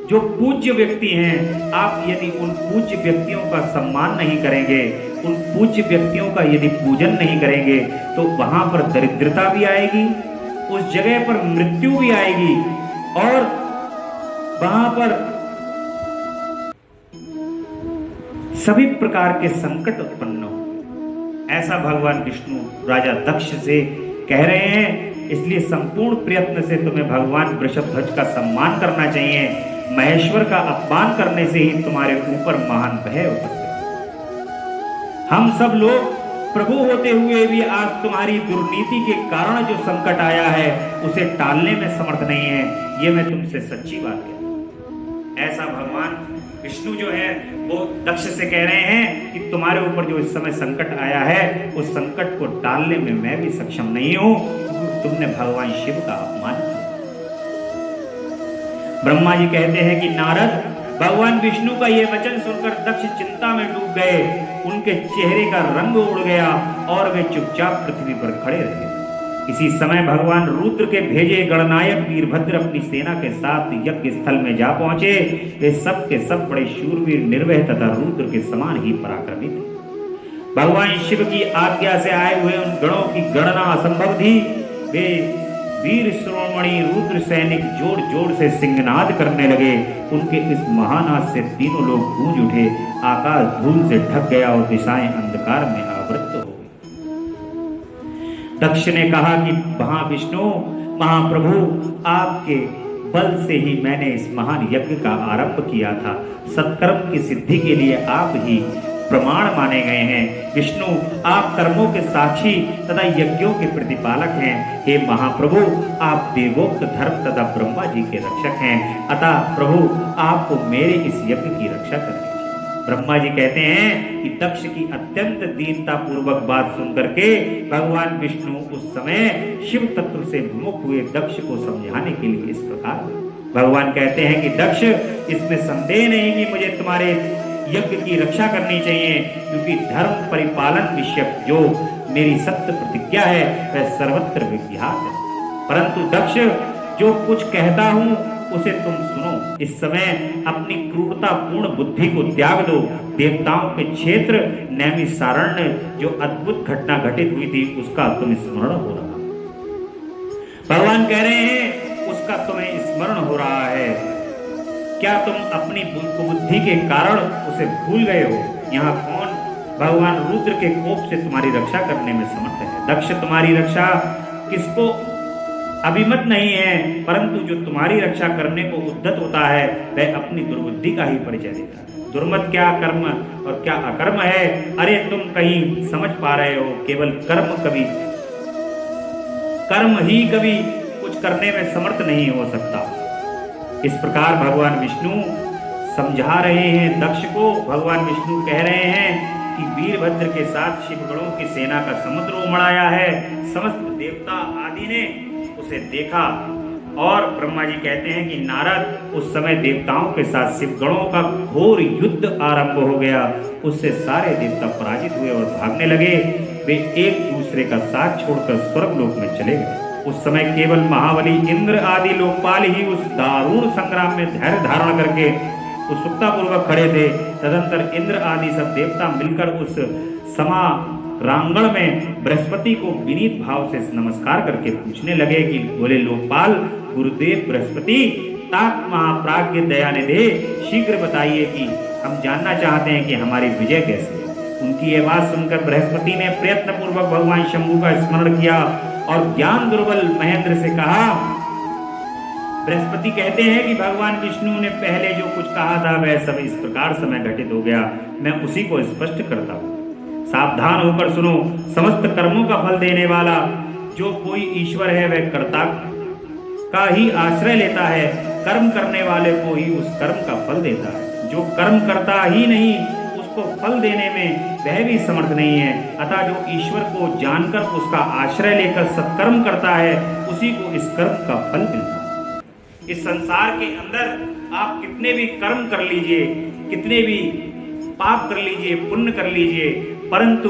जो पूज्य व्यक्ति हैं, आप यदि उन पूज्य व्यक्तियों का सम्मान नहीं करेंगे, उन पूज्य व्यक्तियों का यदि पूजन नहीं करेंगे, तो वहां पर दरिद्रता भी आएगी, उस जगह पर मृत्यु भी आएगी और वहां पर सभी प्रकार के संकट उत्पन्न होंगे। ऐसा भगवान विष्णु राजा दक्ष से कह रहे हैं। इसलिए संपूर्ण प्रयत्न से तुम्हें भगवान वृषभध्वज का सम्मान करना चाहिए। महेश्वर का अपमान करने से ही तुम्हारे ऊपर महान भय उपस्थित। हम सब लोग प्रभु होते हुए भी आज तुम्हारी दुर्नीति के कारण जो संकट आया है, उसे टालने में समर्थ नहीं है। ये मैं तुमसे सच्ची बात कहता हूं। ऐसा भगवान विष्णु जो है वो दक्ष से कह रहे हैं कि तुम्हारे ऊपर जो इस समय संकट आया है, उस संकट को टालने में मैं भी सक्षम नहीं हूं, क्योंकि तुमने भगवान शिव का अपमान किया। ब्रह्मा जी कहते हैं कि नारद, भगवान विष्णु का यह वचन सुनकर दक्ष चिंता में डूब गए। उनके चेहरे का रंग उड़ गया और वे चुपचाप पृथ्वी पर खड़े रहे। इसी समय भगवान रुद्र के भेजे गणनायक वीरभद्र अपनी सेना के साथ यज्ञ स्थल में जा पहुंचे। वे सब के सब बड़े शूरवीर, निर्भय तथा रुद्र के समान ही पराक्रमी थे। भगवान शिव की आज्ञा से आए हुए उन गणों की गणना असंभव थी। वे वीर शिरोमणि रुद्र सैनिक जोर जोर से सिंहनाद करने लगे। उनके इस महानाद से तीनों लोग गूंज उठे। आकाश धूल से ढक गया और दिशाएं अंधकार में आवृत हो गई। दक्ष ने कहा कि महाविष्णु, महाप्रभु, आपके बल से ही मैंने इस महान यज्ञ का आरंभ किया था। सत्कर्म की सिद्धि के लिए आप ही प्रमाण माने गए हैं। विष्णु, आप कर्मों के साक्षी तथा यज्ञों के प्रतिपालक हैं। हे महाप्रभु, आप देवोक्त धर्म तथा ब्रह्मा जी के रक्षक हैं। अतः प्रभु, आपको मेरे इस यज्ञ की रक्षा करनी चाहिए। ब्रह्मा जी कहते हैं कि दक्ष की अत्यंत दीनता पूर्वक बात सुनकर के भगवान विष्णु उस समय शिव तत्व से विमुख हुए। दक्ष को समझाने के लिए इस प्रकार भगवान कहते हैं कि दक्ष, इसमें संदेह नहीं कि मुझे तुम्हारे यज्ञ की रक्षा करनी चाहिए, क्योंकि धर्म परिपालन विषय जो मेरी सत्य प्रतिज्ञा है वह सर्वत्र विख्यात है। परंतु दक्ष, जो कुछ कहता हूं उसे तुम सुनो। इस समय अपनी क्रूरतापूर्ण बुद्धि को त्याग दो। देवताओं के क्षेत्र नैमिषारण्य जो अद्भुत घटना घटित हुई थी, उसका तुम्हें स्मरण हो रहा। भगवान कह रहे हैं उसका तुम्हें स्मरण हो रहा है। क्या तुम अपनी बुद्धि के कारण उसे भूल गए हो? यहाँ कौन भगवान रुद्र के कोप से तुम्हारी रक्षा करने में समर्थ है? दक्ष, तुम्हारी रक्षा किसको अभिमत नहीं है, परंतु जो तुम्हारी रक्षा करने को उद्यत होता है वह अपनी दुर्बुद्धि का ही परिचय देता है। दुर्मत क्या कर्म और क्या अकर्म है? अरे तुम कहीं समझ पा रहे हो? केवल कर्म ही कभी कुछ करने में समर्थ नहीं हो सकता। इस प्रकार भगवान विष्णु समझा रहे हैं दक्ष को। भगवान विष्णु कह रहे हैं कि वीरभद्र के साथ शिवगणों की सेना का समुद्र उमड़ आया है। समस्त देवता आदि ने उसे देखा और ब्रह्मा जी कहते हैं कि नारद, उस समय देवताओं के साथ शिवगणों का घोर युद्ध आरंभ हो गया। उससे सारे देवता पराजित हुए और भागने लगे। वे एक दूसरे का साथ छोड़कर स्वर्ग लोक में चले गए। उस समय केवल महाबली इंद्र आदि लोकपाल ही उस दारुण संग्राम में धैर्य धारण करके उत्सुकता पूर्वक खड़े थे। तदंतर इंद्र आदि सब देवता मिलकर उस समा रांगण में बृहस्पति को विनीत भाव से नमस्कार करके पूछने लगे कि बोले लोकपाल गुरुदेव बृहस्पति, तात महाप्राज्ञ दयानिधे, शीघ्र बताइए कि हम जानना चाहते हैं कि हमारी विजय कैसे है। उनकी ये बात सुनकर बृहस्पति ने प्रयत्न पूर्वक भगवान शंभु का स्मरण किया और ज्ञान दुर्बल महेंद्र से कहा। बृहस्पति कहते हैं कि भगवान विष्णु ने पहले जो कुछ कहा था वह सब इस प्रकार समय घटित हो गया, मैं उसी को स्पष्ट करता हूँ। सावधान होकर सुनो। समस्त कर्मों का फल देने वाला जो कोई ईश्वर है वह कर्ता का ही आश्रय लेता है। कर्म करने वाले को ही उस कर्म का फल देता है। जो कर्म करता ही नहीं उसको फल देने में वह भी समर्थ नहीं है। अतः जो ईश्वर को जानकर उसका आश्रय लेकर सत्कर्म करता है उसी को इस कर्म का फल मिलता है। इस संसार के अंदर आप कितने भी कर्म कर लीजिए, कितने भी पाप कर लीजिए, पुण्य कर लीजिए, परंतु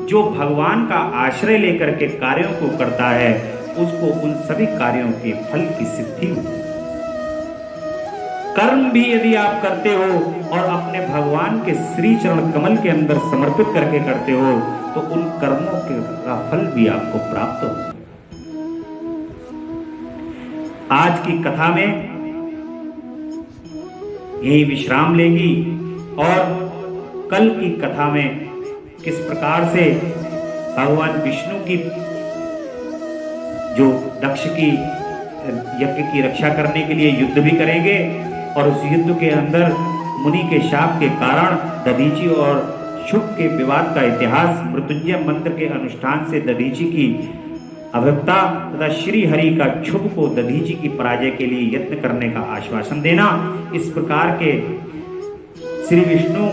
जो भगवान का आश्रय लेकर के कार्यों को करता है उसको उन सभी कार्यों के फल की सिद्धि होती है। कर्म भी यदि आप करते हो और अपने भगवान के श्री चरण कमल के अंदर समर्पित करके करते हो तो उन कर्मों का फल भी आपको प्राप्त होता है। आज की कथा में यही विश्राम लेंगी और कल की कथा में किस प्रकार से भगवान विष्णु की जो दक्ष की यज्ञ की रक्षा करने के लिए युद्ध भी करेंगे और उस युद्ध के अंदर मुनि के शाप के कारण दधीचि और शुक के विवाद का इतिहास, मृत्युंजय मंत्र के अनुष्ठान से दधीचि की अभक्ता तथा श्री हरि का क्षुभ को दधीचि की पराजय के लिए यत्न करने का आश्वासन देना। इस प्रकार के श्री विष्णु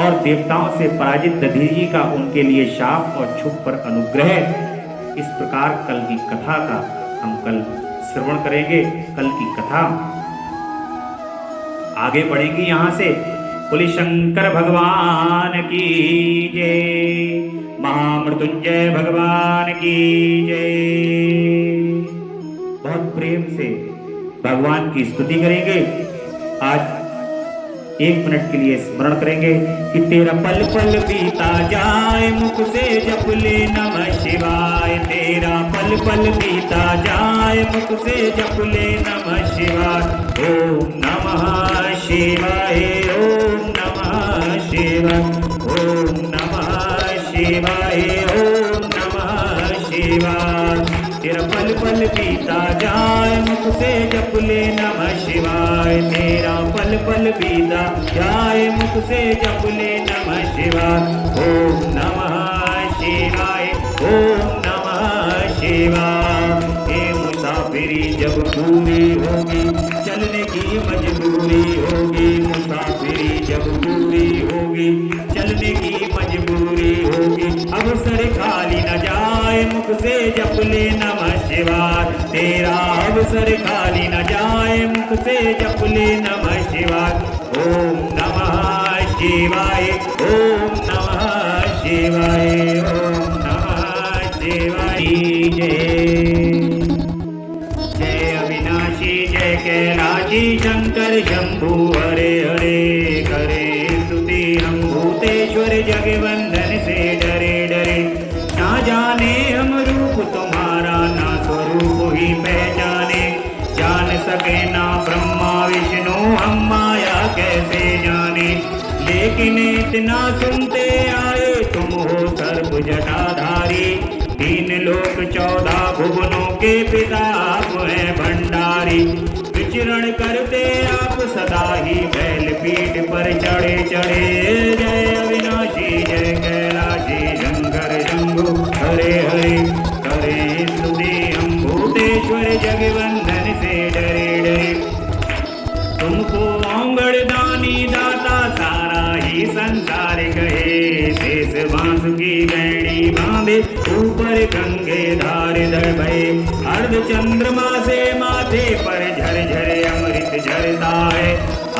और देवताओं से पराजित दधीचि का उनके लिए शाप और क्षुभ पर अनुग्रह, इस प्रकार कल की कथा का हम कल श्रवण करेंगे। कल की कथा आगे बढ़ेगी यहाँ से। बोले शंकर भगवान की जय, महामृत्युंजय भगवान की जय। बहुत प्रेम से भगवान की स्तुति करेंगे। आज 1 मिनट के लिए स्मरण करेंगे कि तेरा पल पल बीता जाए, मुख से जप ले नमः शिवाय। तेरा पल पल बीता जाए, मुख से जप ले नमः शिवाय। ओम नमः शिवाय, ओम नमः शिवाय, ओम नमः शिवाय, ओम नमः शिवाय। तेरा पल पल बीता जाए, मुख से जप ले नमः शिवाय। तेरा पल पल बीता जाए, मुख से जप ले नमः शिवाय। ओम नमः शिवाय, ओम नमः शिवाय। हे मुसाफिरी जब पूरी होगी, चलने की मजबूरी होगी। मुसाफिरी जब पूरी होगी, चलने की मजबूरी होगी। अवसर खाली न जाए, मुख से जप ले नमः शिवाय। तेरा अवसर खाली न जाए, मुख से जप ले नमः शिवाय। ओम नमः शिवाय, ओम नमः शिवाय, ओम नमः शिवाय। जय अविनाशी जय कैलाशी शंकर शंभु हरे हरे। करे स्तुति हम भूतेश्वर जगवंदन से डरे डरे। ना जाने हम रूप तुम्हारा, ना स्वरूप ही पहचाने। जान सके ना ब्रह्मा विष्णु, हम माया कैसे जाने। लेकिन इतना सुनते आए, तुम हो सर्व जटाधारी। 3 लोक 14 भुवनों के पिता आप हैं भंडारी। विचरण करते आप सदा ही बैल पीठ पर चढ़े चढ़े। जय अविनाशी जय कैलाशी शंकर शंभु हरे हरे। करे स्तुति हम भूतेश्वर जगवंदन से डरे डरे। तुमको औंगड़ दानी दाता सारा ही संसार कहे। शेष बांसुरी गैणी बांधे, ऊपर गंगे धार धर भये। अर्ध चंद्रमा से माथे पर झर झर अमृत झरता है।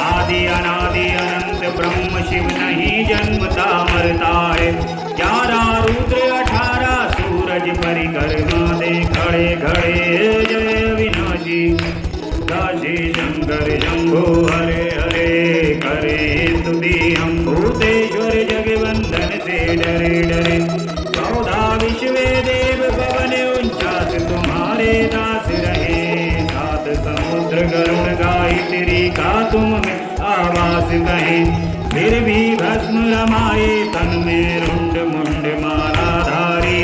आदि अनादि अनंत ब्रह्म शिव नहीं जन्मता मरता है। 11 रुद्र 18 सूरज परिक्रमा दे खड़े खड़े। जय अविनाशी काशी शंकर शंभो हरे हरे। करे स्तुति हम भूतेश्वर जगवंदन से डरे डरे। 14 विश्व देव पवन 49 तुम्हारे दास रहे। 7 समुद्र गरुण गायत्री का तुम में आवास कहे। फिर भी भस्म रमाए तन में रुंड मुंड माला धारी।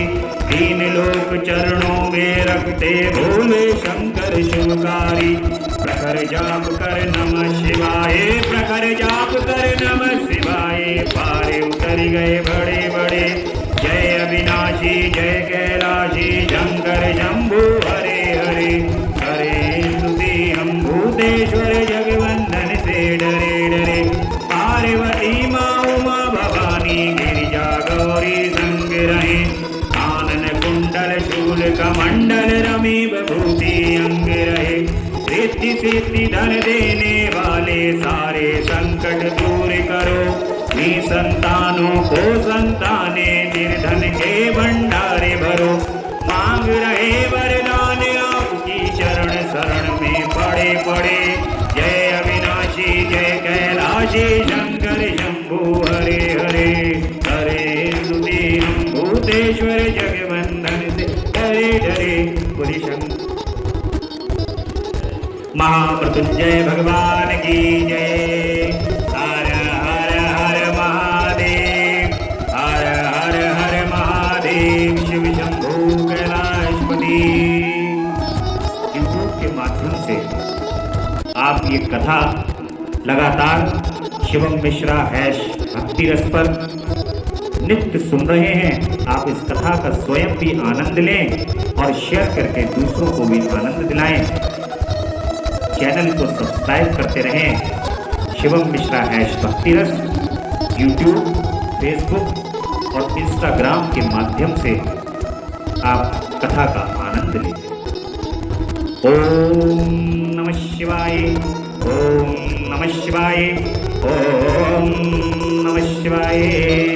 3 लोक चरणों में रखते भोले शंकर शुभकारी। प्रखर जाप कर नमः शिवाय, प्रखर जाप कर नमः शिवाय। पारे उतर गए बड़े बड़े। जय अविनाशी जय कैलाशी शंकर शंभु हरे हरे। हरे स्तुति हम भूतेश्वर जगवंदन से डरे डरे। पार्वती माँ उमा भवानी गिरिजा गौरी संग रहे। आनन कुंडल शूल कमंडल रमे बभूति अंग रहे। रिद्धि सिद्धि धन देने वाले सारे संकट दूर करो। संतानों को संताने निर्धन के भंडारे भरो। मांग रहे वरदान आपकी चरण शरण में पड़े पड़े। जय अविनाशी जय कैलाशी शंकर शंभु हरे हरे। हरे स्तुति हम भूतेश्वर जगवंदन से डरे डरे। बोली शंकर महामृत्युंजय भगवान की जय। हर हर हर महादेव। हर हर हर महादेव। शिव शंभु कैलाशपति। यूट्यूब के माध्यम से आप ये कथा लगातार शिवम मिश्रा भक्ति रस पर नित्य सुन रहे हैं। आप इस कथा का स्वयं भी आनंद लें और शेयर करके दूसरों को भी आनंद दिलाएं। चैनल को सब्सक्राइब करते रहें। शिवम मिश्रा भक्ति रस यूट्यूब, फेसबुक और इंस्टाग्राम के माध्यम से आप कथा का आनंद लें। ओम नमः शिवाय। ओम नमः शिवाय। ओम नमः शिवाय।